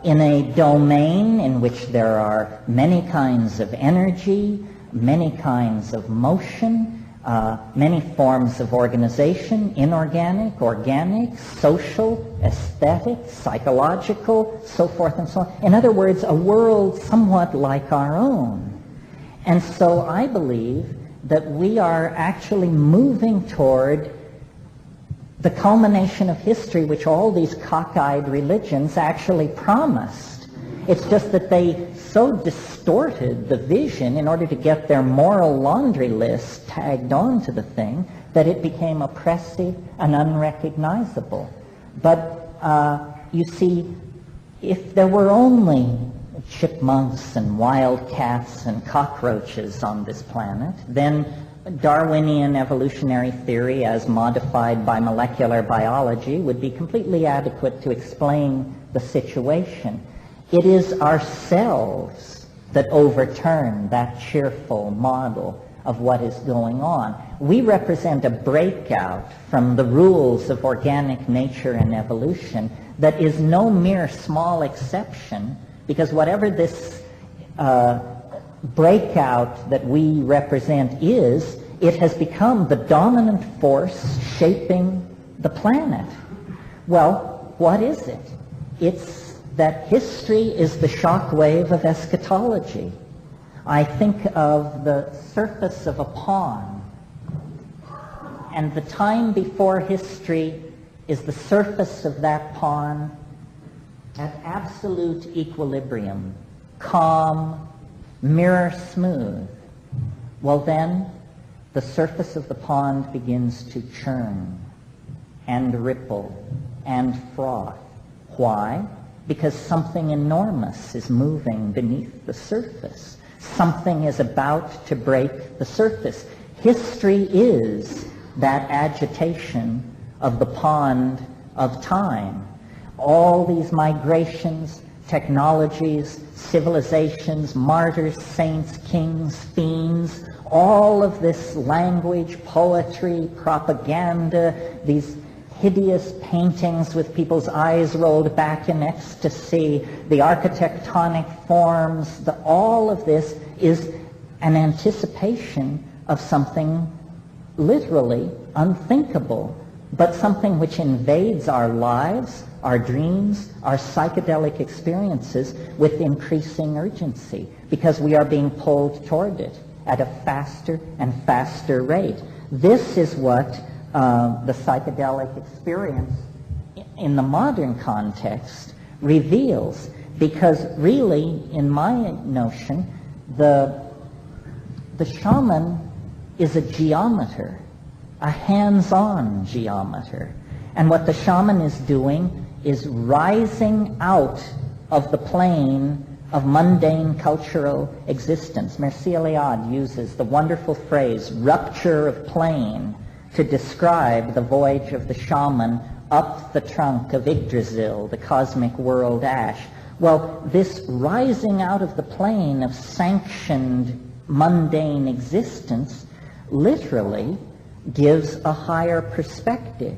in a domain in which there are many kinds of energy, many kinds of motion, many forms of organization, inorganic, organic, social, aesthetic, psychological, so forth and so on. In other words, a world somewhat like our own. And so I believe that we are actually moving toward the culmination of history which all these cockeyed religions actually promised. It's just that they so distorted the vision in order to get their moral laundry list tagged onto the thing that it became oppressive and unrecognizable. But you see, if there were only chipmunks and wildcats and cockroaches on this planet, then Darwinian evolutionary theory as modified by molecular biology would be completely adequate to explain the situation. It is ourselves that overturn that cheerful model of what is going on. We represent a breakout from the rules of organic nature and evolution that is no mere small exception, because whatever this breakout that we represent is, it has become the dominant force shaping the planet. Well, what is it? It's that history is the shock wave of eschatology. I think of the surface of a pond, and the time before history is the surface of that pond at absolute equilibrium, calm, mirror smooth. Well then, the surface of the pond begins to churn and ripple and froth. Why? Because something enormous is moving beneath the surface. Something is about to break the surface. History is that agitation of the pond of time. All these migrations, technologies, civilizations, martyrs, saints, kings, fiends, all of this language, poetry, propaganda, these hideous paintings with people's eyes rolled back in ecstasy, the architectonic forms, all of this is an anticipation of something literally unthinkable, but something which invades our lives, our dreams, our psychedelic experiences with increasing urgency, because we are being pulled toward it at a faster and faster rate. This is what the psychedelic experience in the modern context reveals, because really, in my notion, the shaman is a geometer, a hands-on geometer. And what the shaman is doing is rising out of the plane of mundane cultural existence. Mircea Eliade uses the wonderful phrase, rupture of plane, to describe the voyage of the shaman up the trunk of Yggdrasil, the cosmic world ash. Well, this rising out of the plane of sanctioned mundane existence literally gives a higher perspective.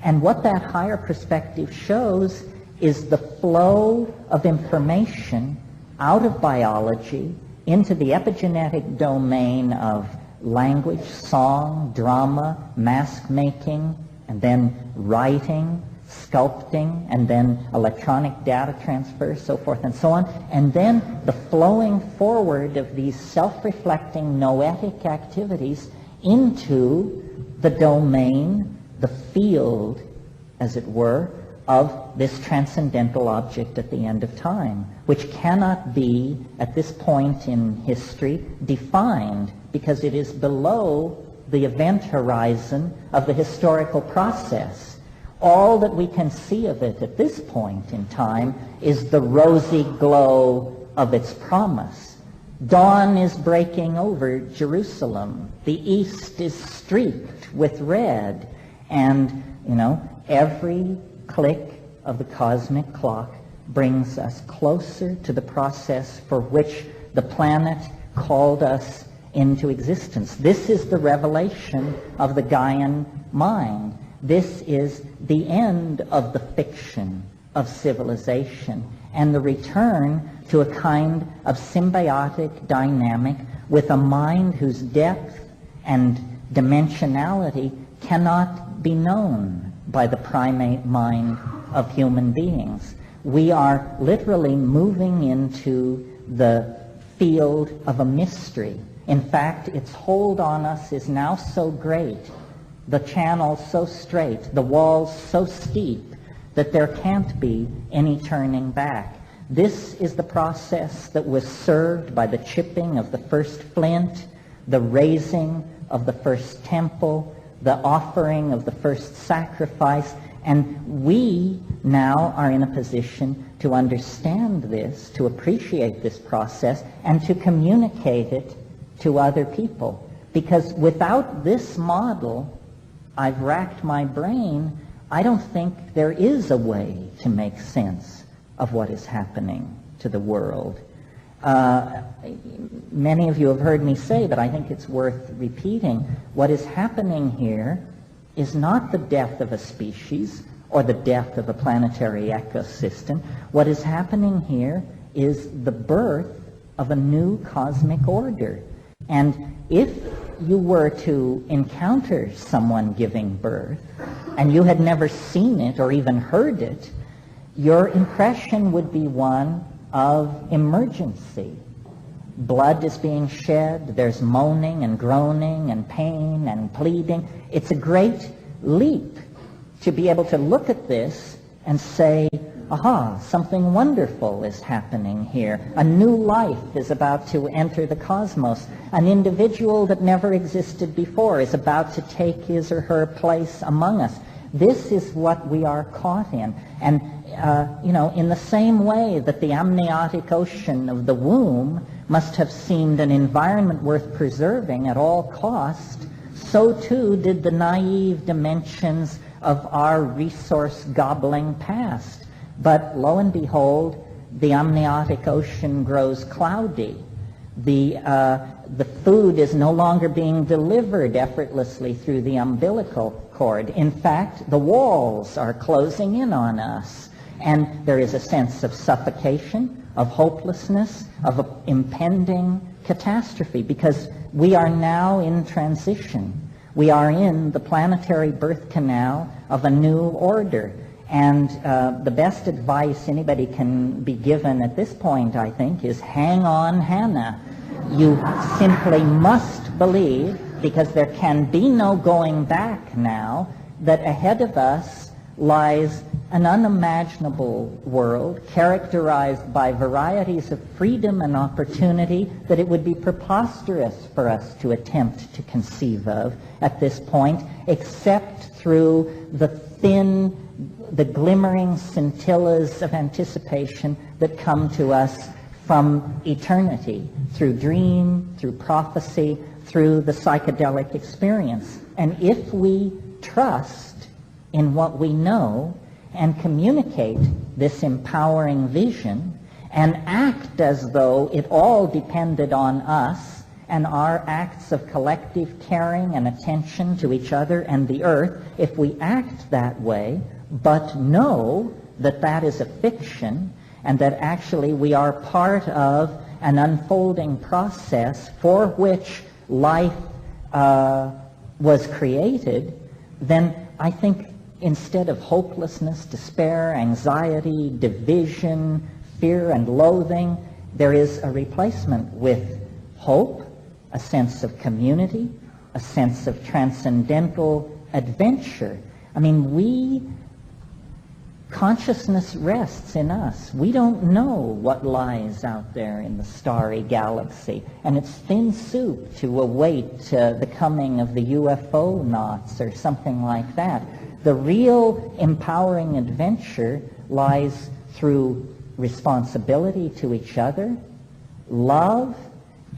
And what that higher perspective shows is the flow of information out of biology into the epigenetic domain of language, song, drama, mask making, and then writing, sculpting, and then electronic data transfer, so forth and so on, and then the flowing forward of these self-reflecting noetic activities into the domain, the field, as it were, of this transcendental object at the end of time, which cannot be, at this point in history, defined because it is below the event horizon of the historical process. All that we can see of it at this point in time is the rosy glow of its promise. Dawn is breaking over Jerusalem. The east is streaked with red. And, every click of the cosmic clock brings us closer to the process for which the planet called us into existence. This is the revelation of the Gaian mind. This is the end of the fiction of civilization and the return to a kind of symbiotic dynamic with a mind whose depth and dimensionality cannot be known by the primate mind of human beings. We are literally moving into the field of a mystery. In fact, its hold on us is now so great, the channel so straight, the walls so steep, that there can't be any turning back. This is the process that was served by the chipping of the first flint, the raising of the first temple, the offering of the first sacrifice, and we now are in a position to understand this, to appreciate this process, and to communicate it to other people. Because without this model, I've racked my brain, I don't think there is a way to make sense of what is happening to the world. Many of you have heard me say, but I think it's worth repeating, what is happening here is not the death of a species or the death of a planetary ecosystem. What is happening here is the birth of a new cosmic order. And if you were to encounter someone giving birth, and you had never seen it or even heard it, your impression would be one of emergency. Blood is being shed, there's moaning and groaning and pain and pleading. It's a great leap to be able to look at this and say, aha, something wonderful is happening here. A new life is about to enter the cosmos. An individual that never existed before is about to take his or her place among us. This is what we are caught in. And, in the same way that the amniotic ocean of the womb must have seemed an environment worth preserving at all cost, so too did the naive dimensions of our resource-gobbling past. But lo and behold, the amniotic ocean grows cloudy. The food is no longer being delivered effortlessly through the umbilical cord. In fact, the walls are closing in on us. And there is a sense of suffocation, of hopelessness, of an impending catastrophe, because we are now in transition. We are in the planetary birth canal of a new order. And the best advice anybody can be given at this point, I think, is hang on, Hannah. You simply must believe, because there can be no going back now, that ahead of us lies an unimaginable world characterized by varieties of freedom and opportunity that it would be preposterous for us to attempt to conceive of at this point, except through the glimmering scintillas of anticipation that come to us from eternity, through dream, through prophecy, through the psychedelic experience. And if we trust in what we know and communicate this empowering vision and act as though it all depended on us and our acts of collective caring and attention to each other and the earth, if we act that way, but know that that is a fiction and that actually we are part of an unfolding process for which life was created, then I think instead of hopelessness, despair, anxiety, division, fear, and loathing, there is a replacement with hope, a sense of community, a sense of transcendental adventure. I mean, consciousness rests in us. We don't know what lies out there in the starry galaxy, and it's thin soup to await the coming of the UFO knots or something like that. The real empowering adventure lies through responsibility to each other, love,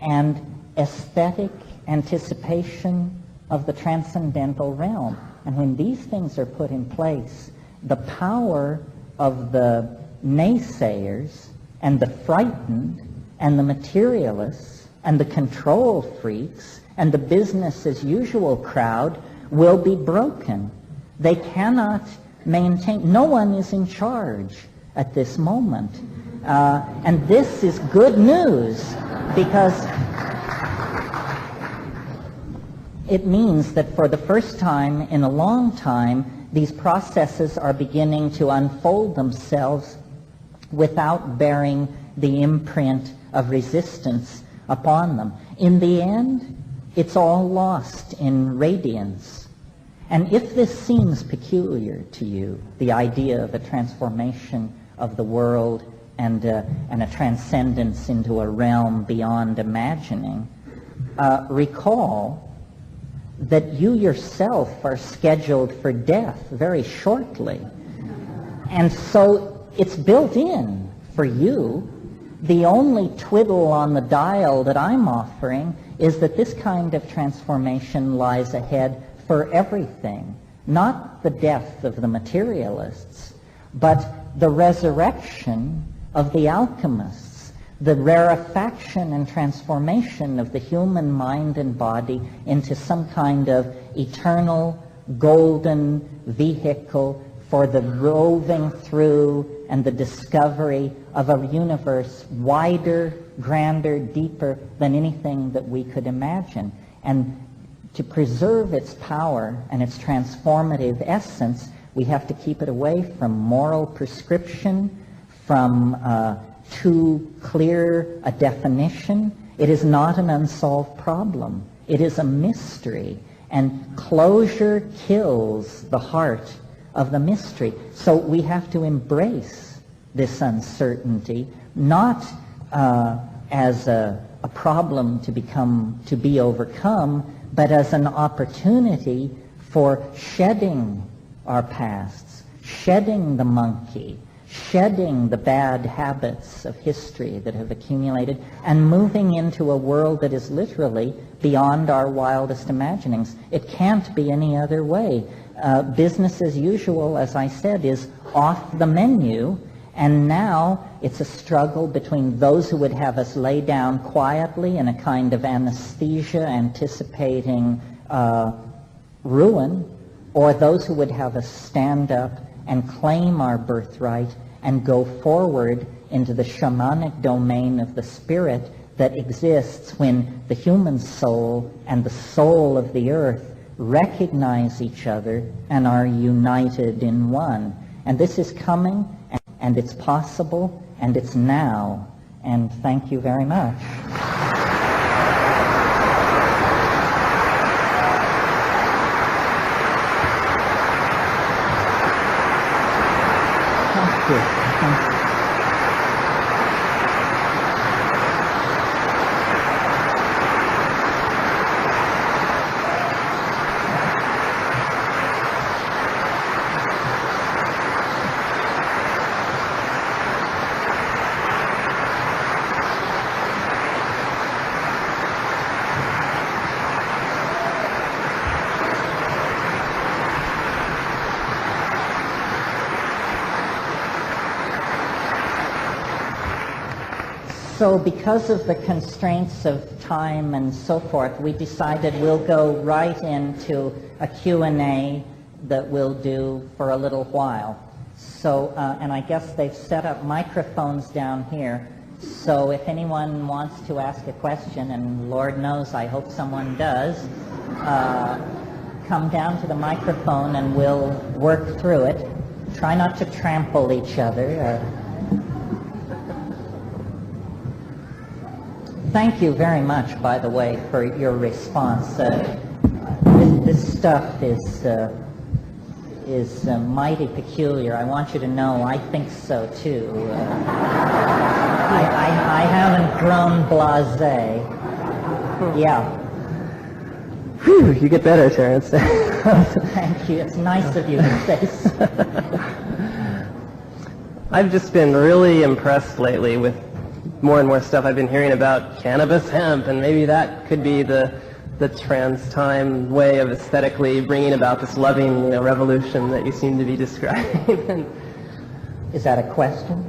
and aesthetic anticipation of the transcendental realm. And when these things are put in place, the power of the naysayers and the frightened and the materialists and the control freaks and the business as usual crowd will be broken. They cannot maintain, no one is in charge at this moment. And this is good news, because it means that for the first time in a long time, these processes are beginning to unfold themselves without bearing the imprint of resistance upon them. In the end, it's all lost in radiance. And if this seems peculiar to you, the idea of a transformation of the world and a transcendence into a realm beyond imagining, recall that you yourself are scheduled for death very shortly. And so it's built in for you. The only twiddle on the dial that I'm offering is that this kind of transformation lies ahead for everything, not the death of the materialists, but the resurrection of the alchemists, the rarefaction and transformation of the human mind and body into some kind of eternal golden vehicle for the roving through and the discovery of a universe wider, grander, deeper than anything that we could imagine. And to preserve its power and its transformative essence, we have to keep it away from moral prescription, from too clear a definition. It is not an unsolved problem. It is a mystery, and closure kills the heart of the mystery. So we have to embrace this uncertainty, not as a problem to be overcome, but as an opportunity for shedding our pasts, shedding the monkey, shedding the bad habits of history that have accumulated, and moving into a world that is literally beyond our wildest imaginings. It can't be any other way. Business as usual, as I said, is off the menu, and now it's a struggle between those who would have us lay down quietly in a kind of anesthesia anticipating ruin, or those who would have us stand up and claim our birthright and go forward into the shamanic domain of the spirit that exists when the human soul and the soul of the earth recognize each other and are united in one. And this is coming, and it's possible, and it's now. And thank you very much. Thank you. Thank you. So because of the constraints of time and so forth, we decided we'll go right into a Q&A that we'll do for a little while. So, and I guess they've set up microphones down here. So if anyone wants to ask a question, and Lord knows I hope someone does, come down to the microphone and we'll work through it. Try not to trample each other. Thank you very much, by the way, for your response. This stuff is mighty peculiar. I want you to know I think so too. I haven't grown blasé. Yeah. Whew, you get better, Terence. Thank you. It's nice of you to say so. I've just been really impressed lately with more and more stuff I've been hearing about cannabis hemp, and maybe that could be the trans-time way of aesthetically bringing about this loving, revolution that you seem to be describing. Is that a question?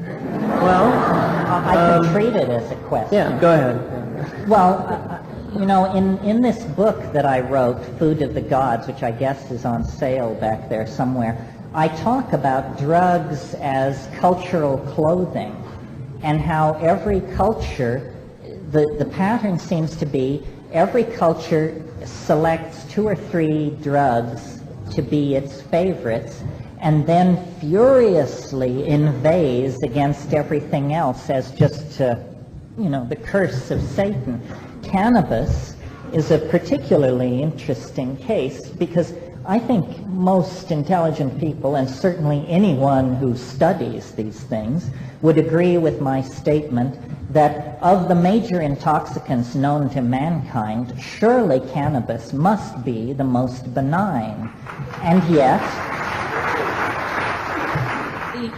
Well, I can treat it as a question. Yeah, go ahead. Well, in this book that I wrote, Food of the Gods, which I guess is on sale back there somewhere, I talk about drugs as cultural clothing, and how every culture, the pattern seems to be every culture selects 2 or 3 drugs to be its favorites, and then furiously inveighs against everything else as just, the curse of Satan. Cannabis is a particularly interesting case because I think most intelligent people, and certainly anyone who studies these things, would agree with my statement that of the major intoxicants known to mankind, surely cannabis must be the most benign. And yet,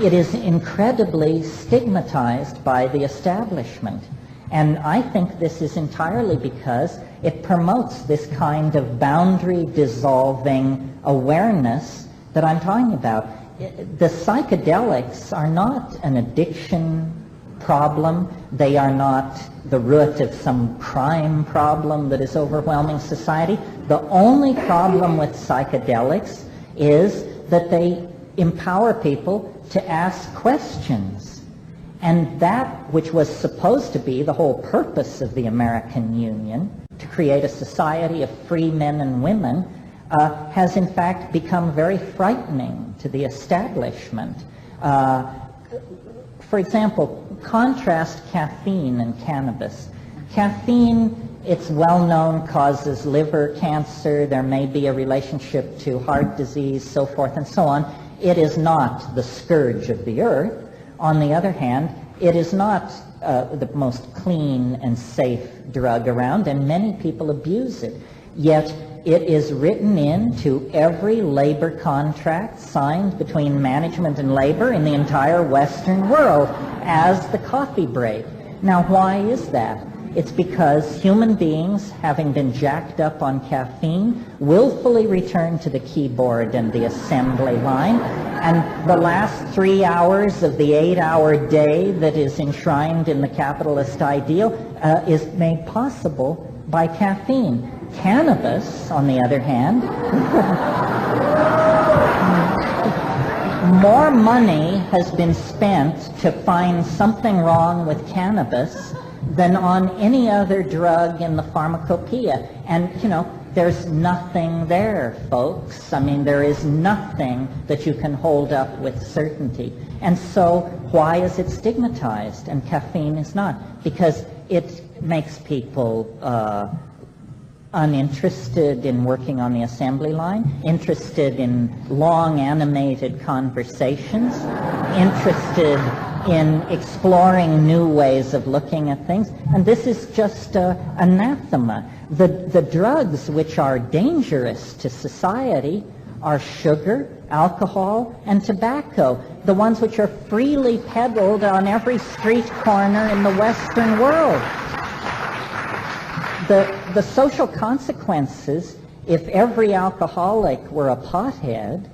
it is incredibly stigmatized by the establishment. And I think this is entirely because it promotes this kind of boundary-dissolving awareness that I'm talking about. The psychedelics are not an addiction problem. They are not the root of some crime problem that is overwhelming society. The only problem with psychedelics is that they empower people to ask questions. And that which was supposed to be the whole purpose of the American Union, to create a society of free men and women, has in fact become very frightening to the establishment. For example, contrast caffeine and cannabis. Caffeine, it's well known, causes liver cancer. There may be a relationship to heart disease, so forth and so on. It is not the scourge of the earth. On the other hand, it is not the most clean and safe drug around, and many people abuse it. Yet it is written into every labor contract signed between management and labor in the entire Western world as the coffee break. Now, why is that? It's because human beings, having been jacked up on caffeine, willfully return to the keyboard and the assembly line, and the last 3 hours of the 8-hour day that is enshrined in the capitalist ideal is made possible by caffeine. Cannabis, on the other hand, more money has been spent to find something wrong with cannabis than on any other drug in the pharmacopoeia. And, there's nothing there, folks. I mean, there is nothing that you can hold up with certainty. And so, why is it stigmatized and caffeine is not? Because it makes people uninterested in working on the assembly line, interested in long animated conversations, interested in exploring new ways of looking at things, and this is just anathema. The drugs which are dangerous to society are sugar, alcohol, and tobacco, the ones which are freely peddled on every street corner in the Western world. The social consequences, if every alcoholic were a pothead,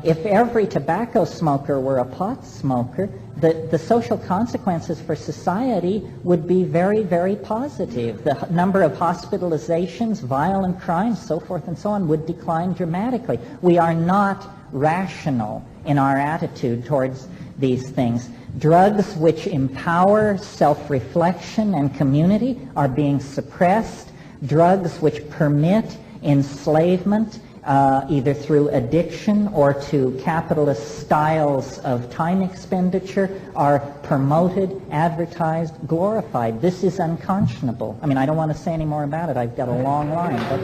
if every tobacco smoker were a pot smoker, the social consequences for society would be very, very positive. The number of hospitalizations, violent crimes, so forth and so on would decline dramatically. We are not rational in our attitude towards these things. Drugs which empower self-reflection and community are being suppressed. Drugs which permit enslavement either through addiction or to capitalist styles of time expenditure, are promoted, advertised, glorified. This is unconscionable. I mean, I don't want to say any more about it. I've got a long line. But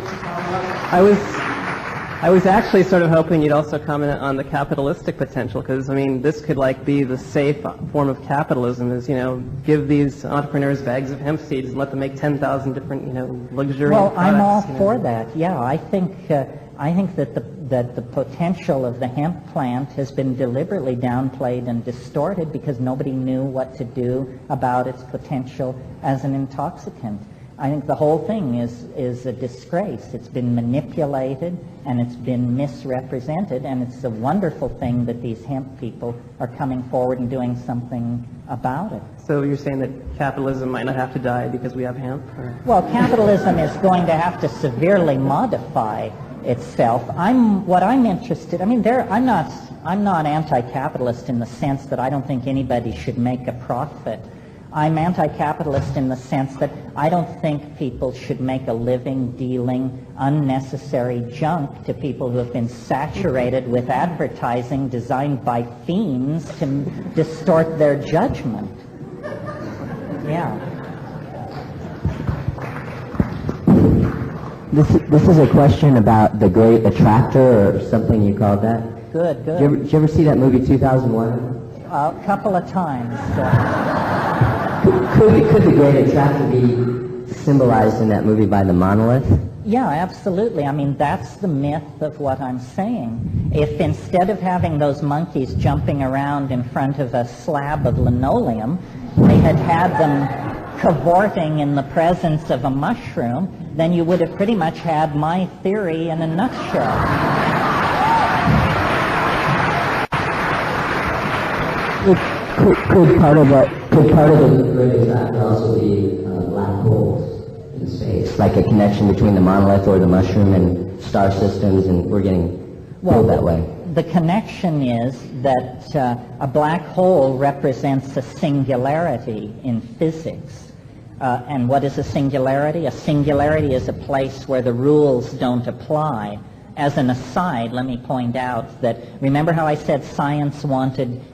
I was actually sort of hoping you'd also comment on the capitalistic potential, because, I mean, this could like be the safe form of capitalism, is, you know, give these entrepreneurs bags of hemp seeds and let them make 10,000 different, you know, luxurious products. I'm all for that. Yeah, I think that the potential of the hemp plant has been deliberately downplayed and distorted because nobody knew what to do about its potential as an intoxicant. I think the whole thing is a disgrace. It's been manipulated and it's been misrepresented, and it's a wonderful thing that these hemp people are coming forward and doing something about it. So you're saying that capitalism might not have to die because we have hemp? Or? Well, capitalism is going to have to severely modify itself. I'm interested. I mean, I'm not anti-capitalist in the sense that I don't think anybody should make a profit. I'm anti-capitalist in the sense that I don't think people should make a living dealing unnecessary junk to people who have been saturated with advertising designed by fiends to distort their judgment. Yeah. This is a question about the Great Attractor, or something you called that. Good. Did you ever see that movie 2001? A couple of times. Could the Great Attractor be symbolized in that movie by the monolith? Yeah, absolutely. I mean, that's the myth of what I'm saying. If instead of having those monkeys jumping around in front of a slab of linoleum, they had them cavorting in the presence of a mushroom, then you would have pretty much had my theory in a nutshell. Could part of the Great Attractor also be black holes in space, like a connection between the monolith or the mushroom and star systems, and we're getting pulled that way? The connection is that a black hole represents a singularity in physics. And what is a singularity? A singularity is a place where the rules don't apply. As an aside, let me point out that, remember how I said science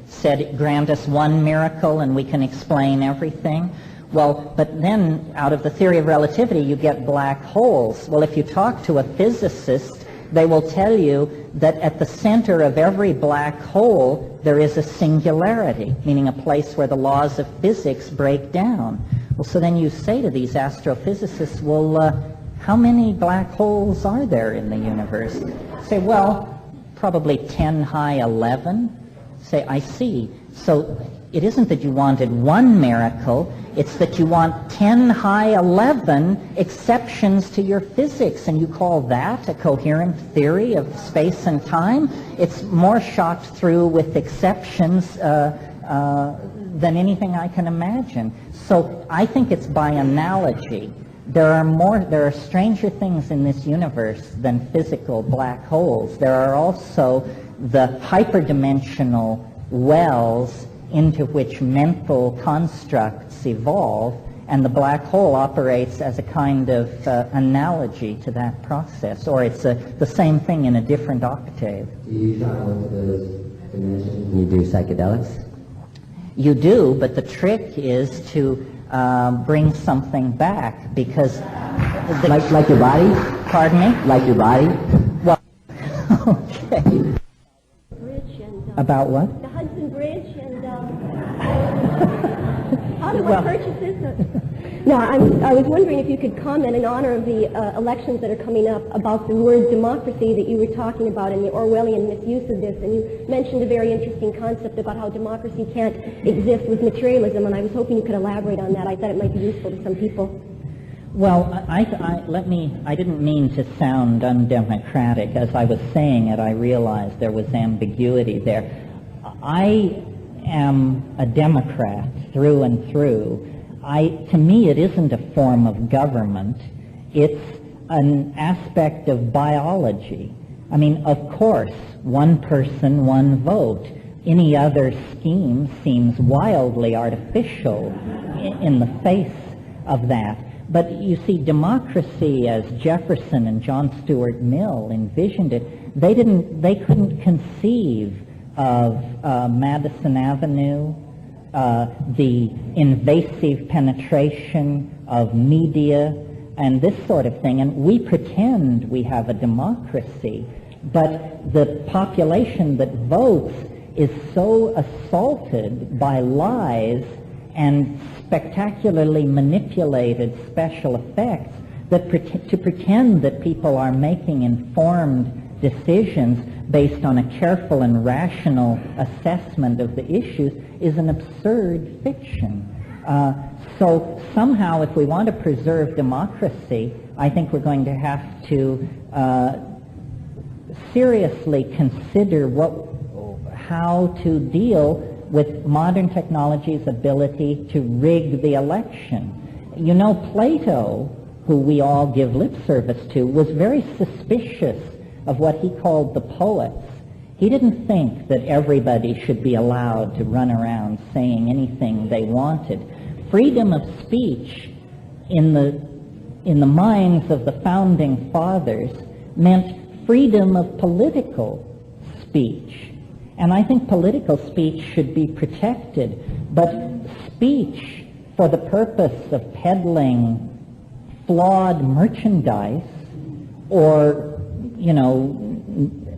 said grant us one miracle and we can explain everything? Well, but then out of the theory of relativity you get black holes. Well, if you talk to a physicist, they will tell you that at the center of every black hole there is a singularity, meaning a place where the laws of physics break down. Well, so then you say to these astrophysicists, well, how many black holes are there in the universe? Say, well, probably 10 high 11. Say, I see. So it isn't that you wanted one miracle, it's that you want 10 high 11 exceptions to your physics, and you call that a coherent theory of space and time? It's more shot through with exceptions than anything I can imagine. So I think it's by analogy. There are stranger things in this universe than physical black holes. There are also the hyperdimensional wells into which mental constructs evolve, and the black hole operates as a kind of analogy to that process, or it's the same thing in a different octave. Do you travel into those dimensions when you do psychedelics? You do, but the trick is to bring something back, because like your body? Pardon me? Like your body? Well, okay. About what? The Hudson Bridge, and how do I purchase this? No, I was wondering if you could comment in honor of the elections that are coming up about the word democracy that you were talking about and the Orwellian misuse of this. And you mentioned a very interesting concept about how democracy can't exist with materialism, and I was hoping you could elaborate on that. I thought it might be useful to some people. Well, I didn't mean to sound undemocratic. As I was saying it, I realized there was ambiguity there. I am a Democrat through and through. To me, it isn't a form of government. It's an aspect of biology. I mean, of course, one person, one vote. Any other scheme seems wildly artificial in the face of that. But you see, democracy, as Jefferson and John Stuart Mill envisioned it, they couldn't conceive of Madison Avenue, the invasive penetration of media, and this sort of thing. And we pretend we have a democracy, but the population that votes is so assaulted by lies and spectacularly manipulated special effects that to pretend that people are making informed decisions based on a careful and rational assessment of the issues is an absurd fiction. So somehow, if we want to preserve democracy, I think we're going to have to seriously consider how to deal with modern technology's ability to rig the election. You know, Plato, who we all give lip service to, was very suspicious of what he called the poets. He didn't think that everybody should be allowed to run around saying anything they wanted. Freedom of speech in the minds of the founding fathers meant freedom of political speech. And I think political speech should be protected, but speech for the purpose of peddling flawed merchandise or, you know,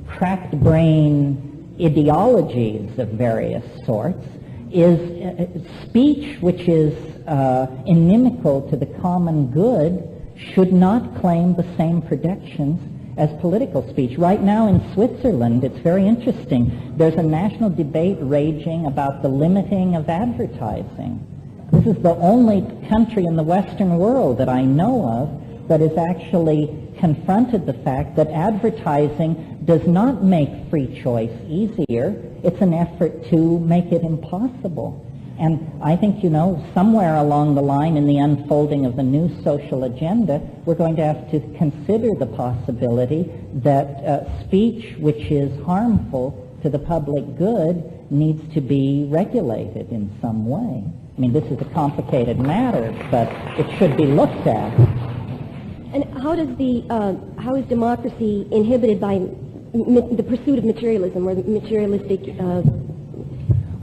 cracked brain ideologies of various sorts is speech which is inimical to the common good should not claim the same protections as political speech. Right now in Switzerland, it's very interesting. There's a national debate raging about the limiting of advertising. This is the only country in the Western world that I know of that has actually confronted the fact that advertising does not make free choice easier. It's an effort to make it impossible. And I think, you know, somewhere along the line in the unfolding of the new social agenda, we're going to have to consider the possibility that speech which is harmful to the public good needs to be regulated in some way. I mean, this is a complicated matter, but it should be looked at. And how is democracy inhibited by the pursuit of materialism or the materialistic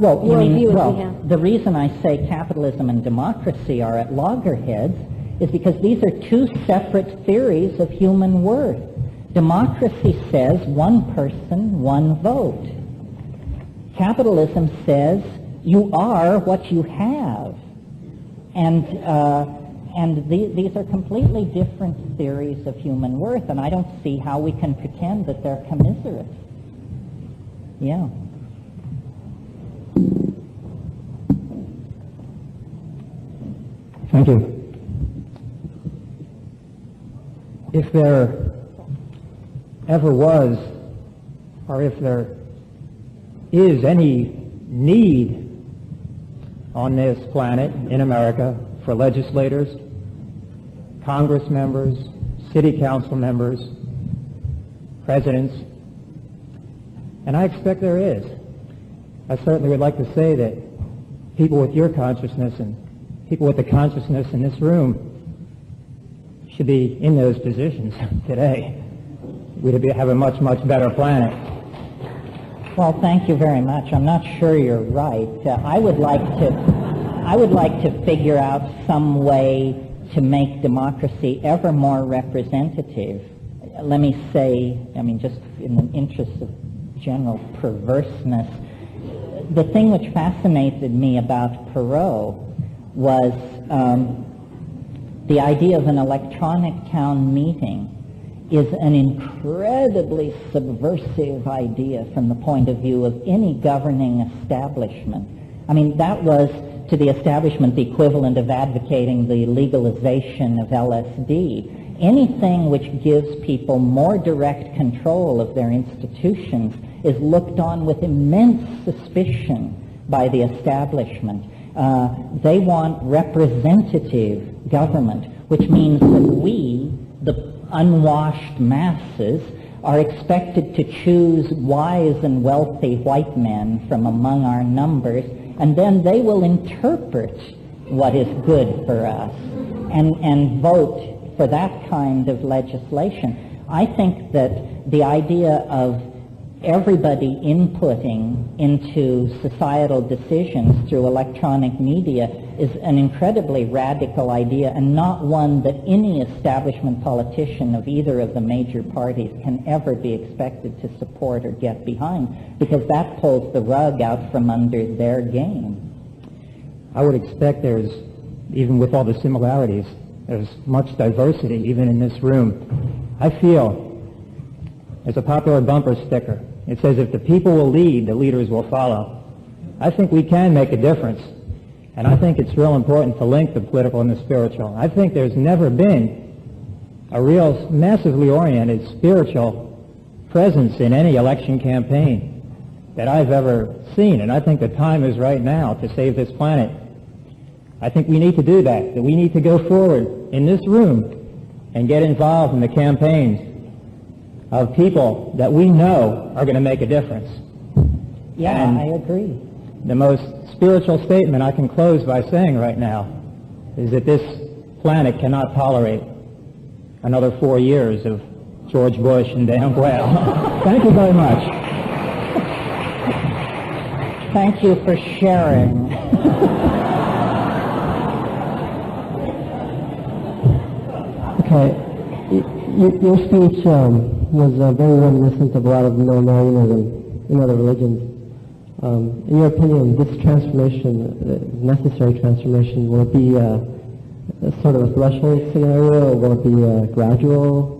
the reason I say capitalism and democracy are at loggerheads is because these are two separate theories of human worth. Democracy says one person, one vote. Capitalism says you are what you have. And these are completely different theories of human worth, and I don't see how we can pretend that they're commiserate. Yeah. Thank you. If there ever was, or if there is any need on this planet, in America, for legislators, Congress members, city council members, presidents, and I expect there is, I certainly would like to say that people with your consciousness and people with the consciousness in this room should be in those positions today. We'd have a much, much better planet. Well, thank you very much. I'm not sure you're right. I would like to figure out some way to make democracy ever more representative. Let me say, I mean, just in the interest of general perverseness, the thing which fascinated me about Perot was the idea of an electronic town meeting is an incredibly subversive idea from the point of view of any governing establishment. I mean, that was to the establishment the equivalent of advocating the legalization of LSD. Anything which gives people more direct control of their institutions is looked on with immense suspicion by the establishment. They want representative government, which means that we, the unwashed masses, are expected to choose wise and wealthy white men from among our numbers, and then they will interpret what is good for us. and vote for that kind of legislation. I think that the idea of everybody inputting into societal decisions through electronic media is an incredibly radical idea, and not one that any establishment politician of either of the major parties can ever be expected to support or get behind, because that pulls the rug out from under their game. I would expect there's, even with all the similarities, there's much diversity even in this room. I feel there's a popular bumper sticker. It says, if the people will lead, the leaders will follow. I think we can make a difference. And I think it's real important to link the political and the spiritual. I think there's never been a real massively oriented spiritual presence in any election campaign that I've ever seen. And I think the time is right now to save this planet. I think we need to do that we need to go forward in this room and get involved in the campaigns of people that we know are going to make a difference. Yeah, And I agree. the most spiritual statement I can close by saying right now is that this planet cannot tolerate another 4 years of George Bush and Dan Quayle. Thank you very much. Thank you for sharing. Okay. Your speech was very reminiscent of a lot of millenarianism in other religions. In your opinion, this transformation, necessary transformation, will it be a sort of a threshold scenario, or will it be gradual?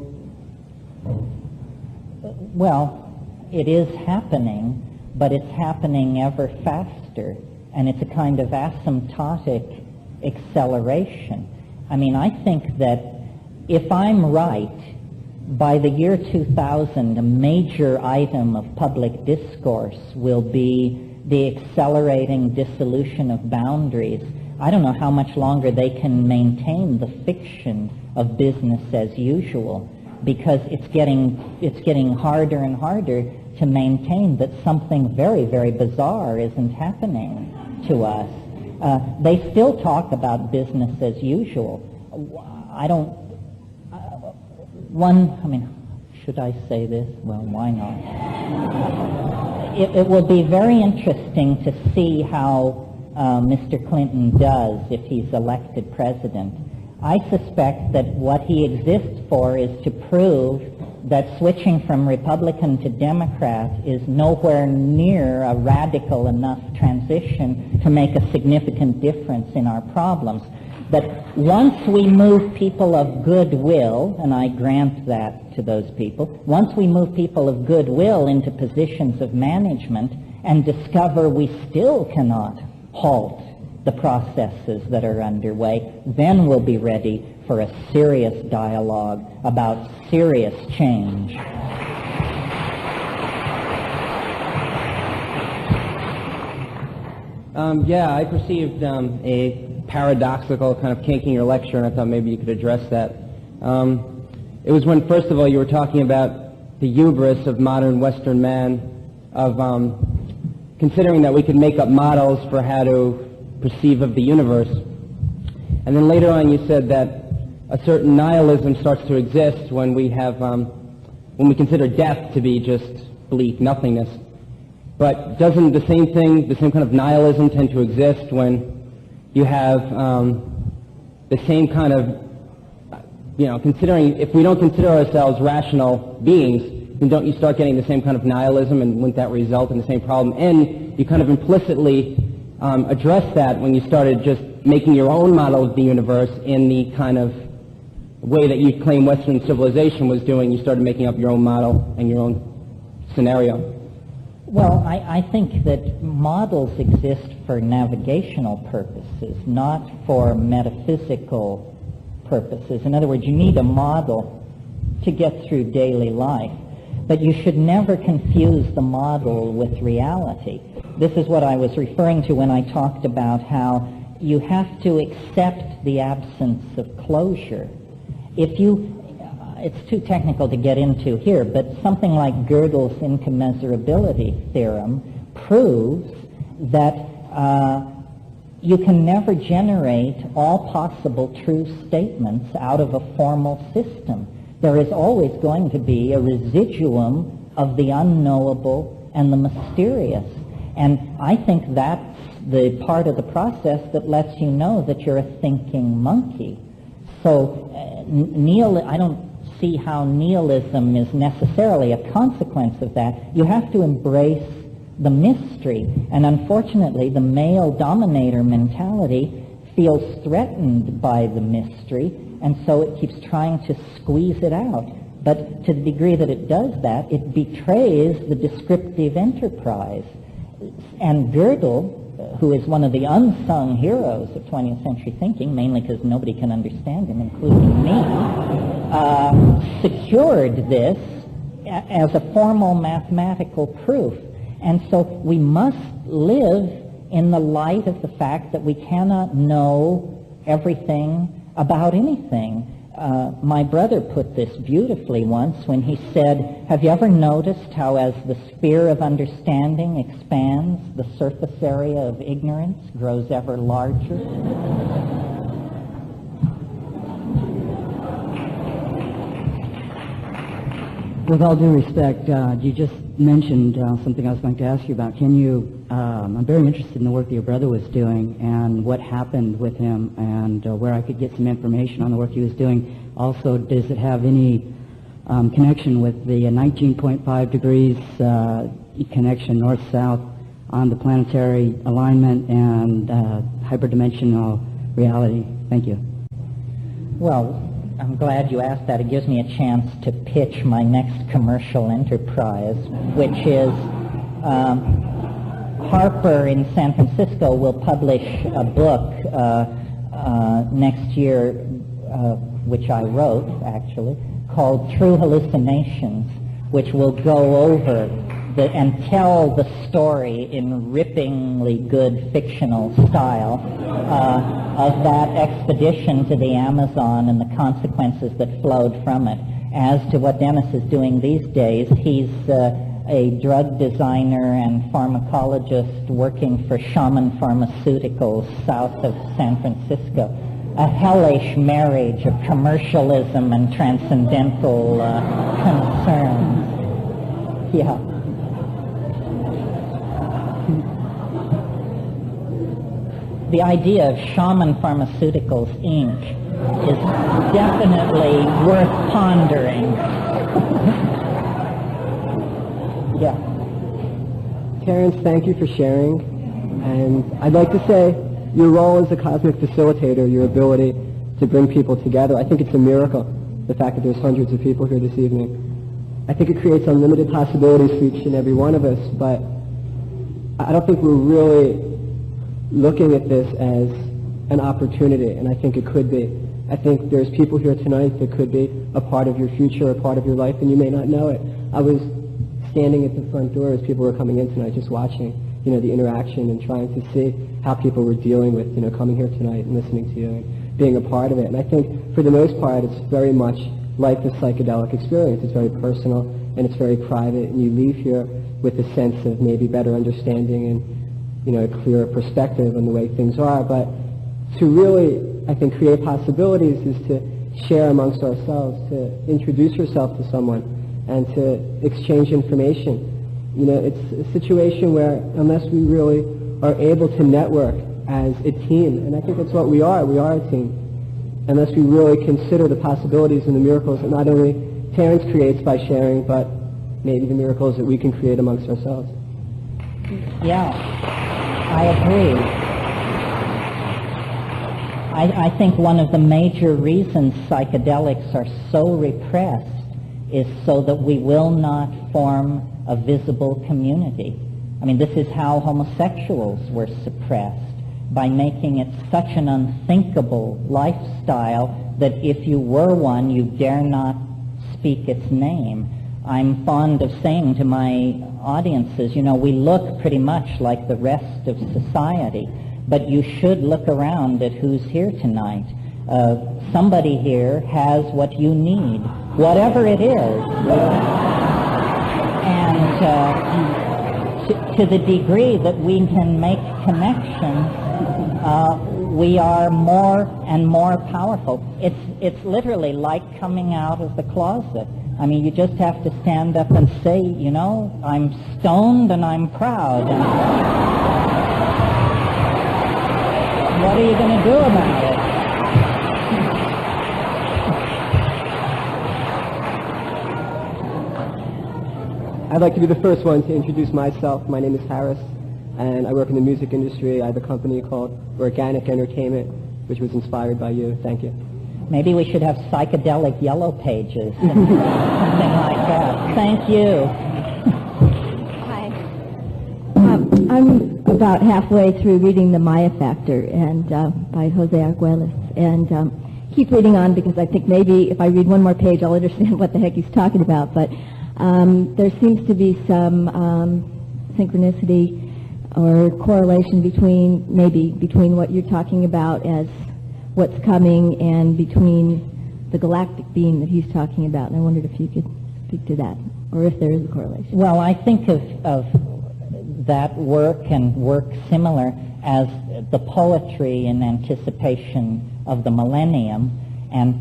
Well, it is happening, but it's happening ever faster, and it's a kind of asymptotic acceleration. I mean, I think that if I'm right, by the year 2000, a major item of public discourse will be the accelerating dissolution of boundaries. I don't know how much longer they can maintain the fiction of business as usual, because it's getting harder and harder to maintain that something very, very bizarre isn't happening to us. They still talk about business as usual. Should I say this? Well, why not? It will be very interesting to see how Mr. Clinton does if he's elected president. I suspect that what he exists for is to prove that switching from Republican to Democrat is nowhere near a radical enough transition to make a significant difference in our problems. That once we move people of goodwill, and I grant that to those people, once we move people of goodwill into positions of management and discover we still cannot halt the processes that are underway, then we'll be ready for a serious dialogue about serious change. I perceived a paradoxical kind of kink in your lecture, and I thought maybe you could address that. It was when, first of all, you were talking about the hubris of modern Western man, of considering that we could make up models for how to perceive of the universe. And then later on you said that a certain nihilism starts to exist when we consider death to be just bleak nothingness. But doesn't the same kind of nihilism tend to exist when you have the same kind of, considering, if we don't consider ourselves rational beings, then don't you start getting the same kind of nihilism, and wouldn't that result in the same problem? And you kind of implicitly address that when you started just making your own model of the universe in the kind of way that you claim Western civilization was doing. You started making up your own model and your own scenario. Well, I think that models exist for navigational purposes, not for metaphysical purposes. In other words, you need a model to get through daily life, but you should never confuse the model with reality. This is what I was referring to when I talked about how you have to accept the absence of closure. It's too technical to get into here, but something like Gödel's incommensurability theorem proves that you can never generate all possible true statements out of a formal system. There is always going to be a residuum of the unknowable and the mysterious. And I think that's the part of the process that lets you know that you're a thinking monkey. So I don't see how nihilism is necessarily a consequence of that. You have to embrace the mystery. And unfortunately, the male dominator mentality feels threatened by the mystery, and so it keeps trying to squeeze it out. But to the degree that it does that, it betrays the descriptive enterprise. And Gödel, who is one of the unsung heroes of 20th century thinking, mainly because nobody can understand him, including me, secured this as a formal mathematical proof. And so we must live in the light of the fact that we cannot know everything about anything. My brother put this beautifully once when he said, have you ever noticed how as the sphere of understanding expands, the surface area of ignorance grows ever larger? With all due respect, you just mentioned something I was going to ask you about. Can you, I'm very interested in the work that your brother was doing and what happened with him, and where I could get some information on the work he was doing. Also, does it have any connection with the 19.5 degrees connection north-south on the planetary alignment and hyperdimensional reality? Thank you. Well, I'm glad you asked that. It gives me a chance to pitch my next commercial enterprise, which is Harper in San Francisco will publish a book next year, which I wrote, actually, called True Hallucinations, which will go over and tell the story in rippingly good fictional style of that expedition to the Amazon and the consequences that flowed from it. As to what Dennis is doing these days, he's a drug designer and pharmacologist working for Shaman Pharmaceuticals south of San Francisco. A hellish marriage of commercialism and transcendental concerns. Yeah. The idea of Shaman Pharmaceuticals, Inc. is definitely worth pondering. Yeah. Terence, thank you for sharing. And I'd like to say your role as a cosmic facilitator, your ability to bring people together, I think it's a miracle, the fact that there's hundreds of people here this evening. I think it creates unlimited possibilities for each and every one of us, but I don't think we're really looking at this as an opportunity, and I think it could be. I think there's people here tonight that could be a part of your future, a part of your life, and you may not know it. I was standing at the front door as people were coming in tonight, just watching, the interaction and trying to see how people were dealing with, coming here tonight and listening to you and being a part of it. And I think, for the most part, it's very much like the psychedelic experience. It's very personal and it's very private, and you leave here with a sense of maybe better understanding and a clearer perspective on the way things are. But to really, I think, create possibilities is to share amongst ourselves, to introduce yourself to someone, and to exchange information. It's a situation where unless we really are able to network as a team, and I think that's what we are a team, unless we really consider the possibilities and the miracles that not only Terence creates by sharing, but maybe the miracles that we can create amongst ourselves. Yeah. I agree. I think one of the major reasons psychedelics are so repressed is so that we will not form a visible community. I mean, this is how homosexuals were suppressed, by making it such an unthinkable lifestyle that if you were one, you dare not speak its name. I'm fond of saying to my audiences, we look pretty much like the rest of society, but you should look around at who's here tonight. Somebody here has what you need, whatever it is. And to the degree that we can make connections, we are more and more powerful. It's literally like coming out of the closet. I mean, you just have to stand up and say, you know, I'm stoned and I'm proud. And what are you going to do about it? I'd like to be the first one to introduce myself. My name is Harris, and I work in the music industry. I have a company called Organic Entertainment, which was inspired by you. Thank you. Maybe we should have psychedelic yellow pages, something like that. Thank you. Hi. I'm about halfway through reading The Maya Factor and by Jose Arguelles, and keep reading on because I think maybe if I read one more page I'll understand what the heck he's talking about. But there seems to be some synchronicity or correlation between what you're talking about as what's coming and between the galactic being that he's talking about. And I wondered if you could speak to that, or if there is a correlation. Well, I think of that work and work similar as the poetry in anticipation of the millennium. And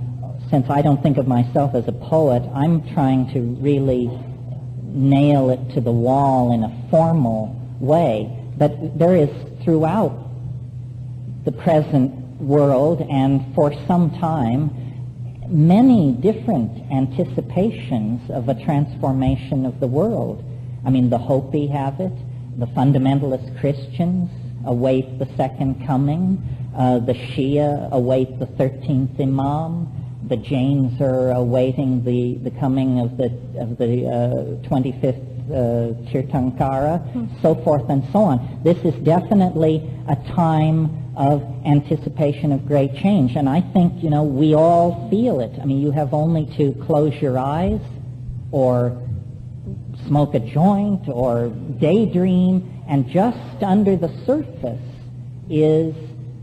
since I don't think of myself as a poet, I'm trying to really nail it to the wall in a formal way. But there is throughout the present world and for some time many different anticipations of a transformation of the world. I mean, the Hopi have it, the fundamentalist Christians await the second coming, the Shia await the 13th Imam, the Jains are awaiting the coming of the 25th Tirthankara, so forth and so on. This is definitely a time of anticipation of great change, and I think, you know, we all feel it. I mean, you have only to close your eyes or smoke a joint or daydream, and just under the surface is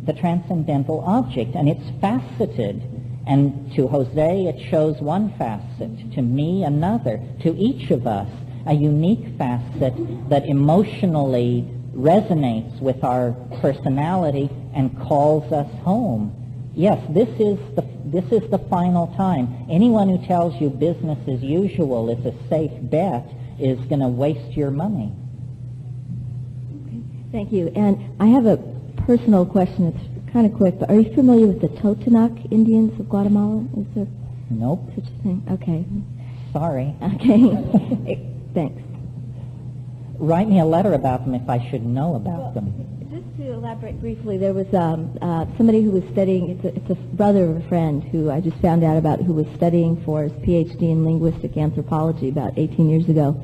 the transcendental object, and it's faceted. And to Jose, it shows one facet. To me, another. To each of us, a unique facet that emotionally resonates with our personality and calls us home. Yes, this is the final time. Anyone who tells you business as usual is a safe bet is going to waste your money. Okay, thank you. And I have a personal question. It's kind of quick, but are you familiar with the Totonac Indians of Guatemala? Is there Nope. such a thing? Okay. Sorry. Okay. Thanks. Write me a letter about them if I should know about them. Just to elaborate briefly, there was somebody who was studying, it's a brother of a friend who I just found out about, who was studying for his PhD in linguistic anthropology about 18 years ago,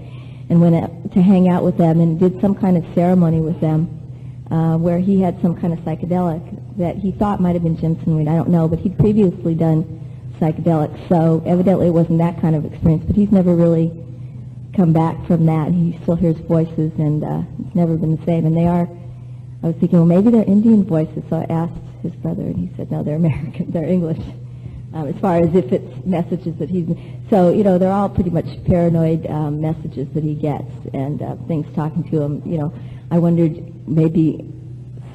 and went out to hang out with them and did some kind of ceremony with them where he had some kind of psychedelic that he thought might have been Jimson weed, I don't know, but he'd previously done psychedelics, so evidently it wasn't that kind of experience, but he's never really come back from that. He still hears voices, and it's never been the same. And they are, I was thinking, well, maybe they're Indian voices, so I asked his brother, and he said, no, they're American, they're English, as far as if it's messages that he's, so, you know, they're all pretty much paranoid messages that he gets, and things talking to him, you know. I wondered maybe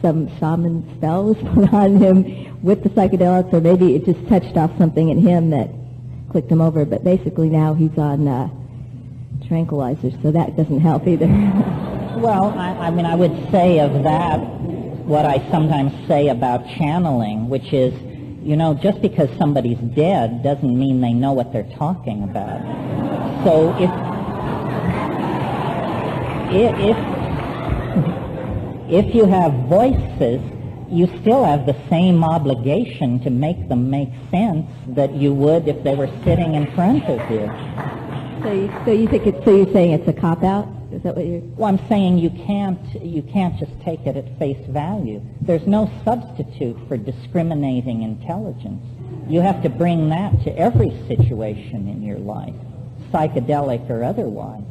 some shaman spell was put on him with the psychedelics, or maybe it just touched off something in him that clicked him over, but basically now he's on tranquilizers, so that doesn't help either. Well, I mean, I would say of that what I sometimes say about channeling, which is, you know, just because somebody's dead doesn't mean they know what they're talking about. So if you have voices, you still have the same obligation to make them make sense that you would if they were sitting in front of you. So you think it's, so you're saying it's a cop-out? Is that what you're... Well, I'm saying you can't just take it at face value. There's no substitute for discriminating intelligence. You have to bring that to every situation in your life, psychedelic or otherwise.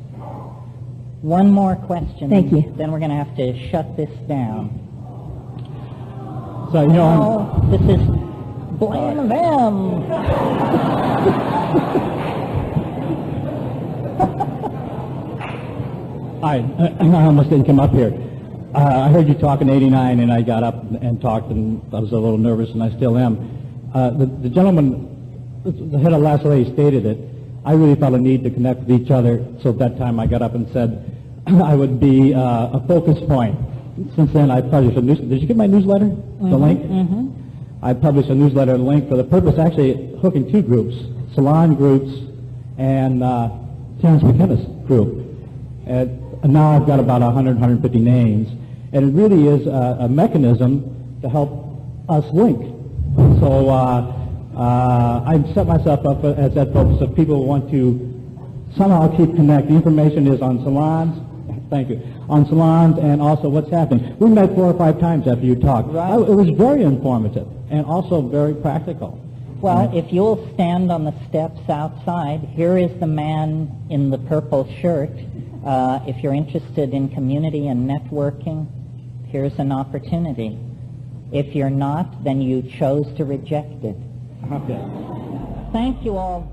One more question. Thank you. Then we're going to have to shut this down. So, you know, This is blame them. I almost didn't come up here. I heard you talk in '89, and I got up and talked, and I was a little nervous, and I still am. The gentleman, the head of Last Lady, stated it. I really felt a need to connect with each other, so at that time I got up and said I would be a focus point. Since then, I published a newsletter. Did you get my newsletter? The link? Mm-hmm. I published a newsletter link for the purpose, actually hooking two groups, salon groups and Terence McKenna's group. And now I've got about 100, 150 names, and it really is a mechanism to help us link. So I set myself up as that focus of people who want to somehow keep connect. The information is on salons. Thank you. On salons and also what's happening. We met 4 or 5 times after you talked. Right. It was very informative and also very practical. Well, if you'll stand on the steps outside, here is the man in the purple shirt. If you're interested in community and networking, here's an opportunity. If you're not, then you chose to reject it. Okay. Thank you all.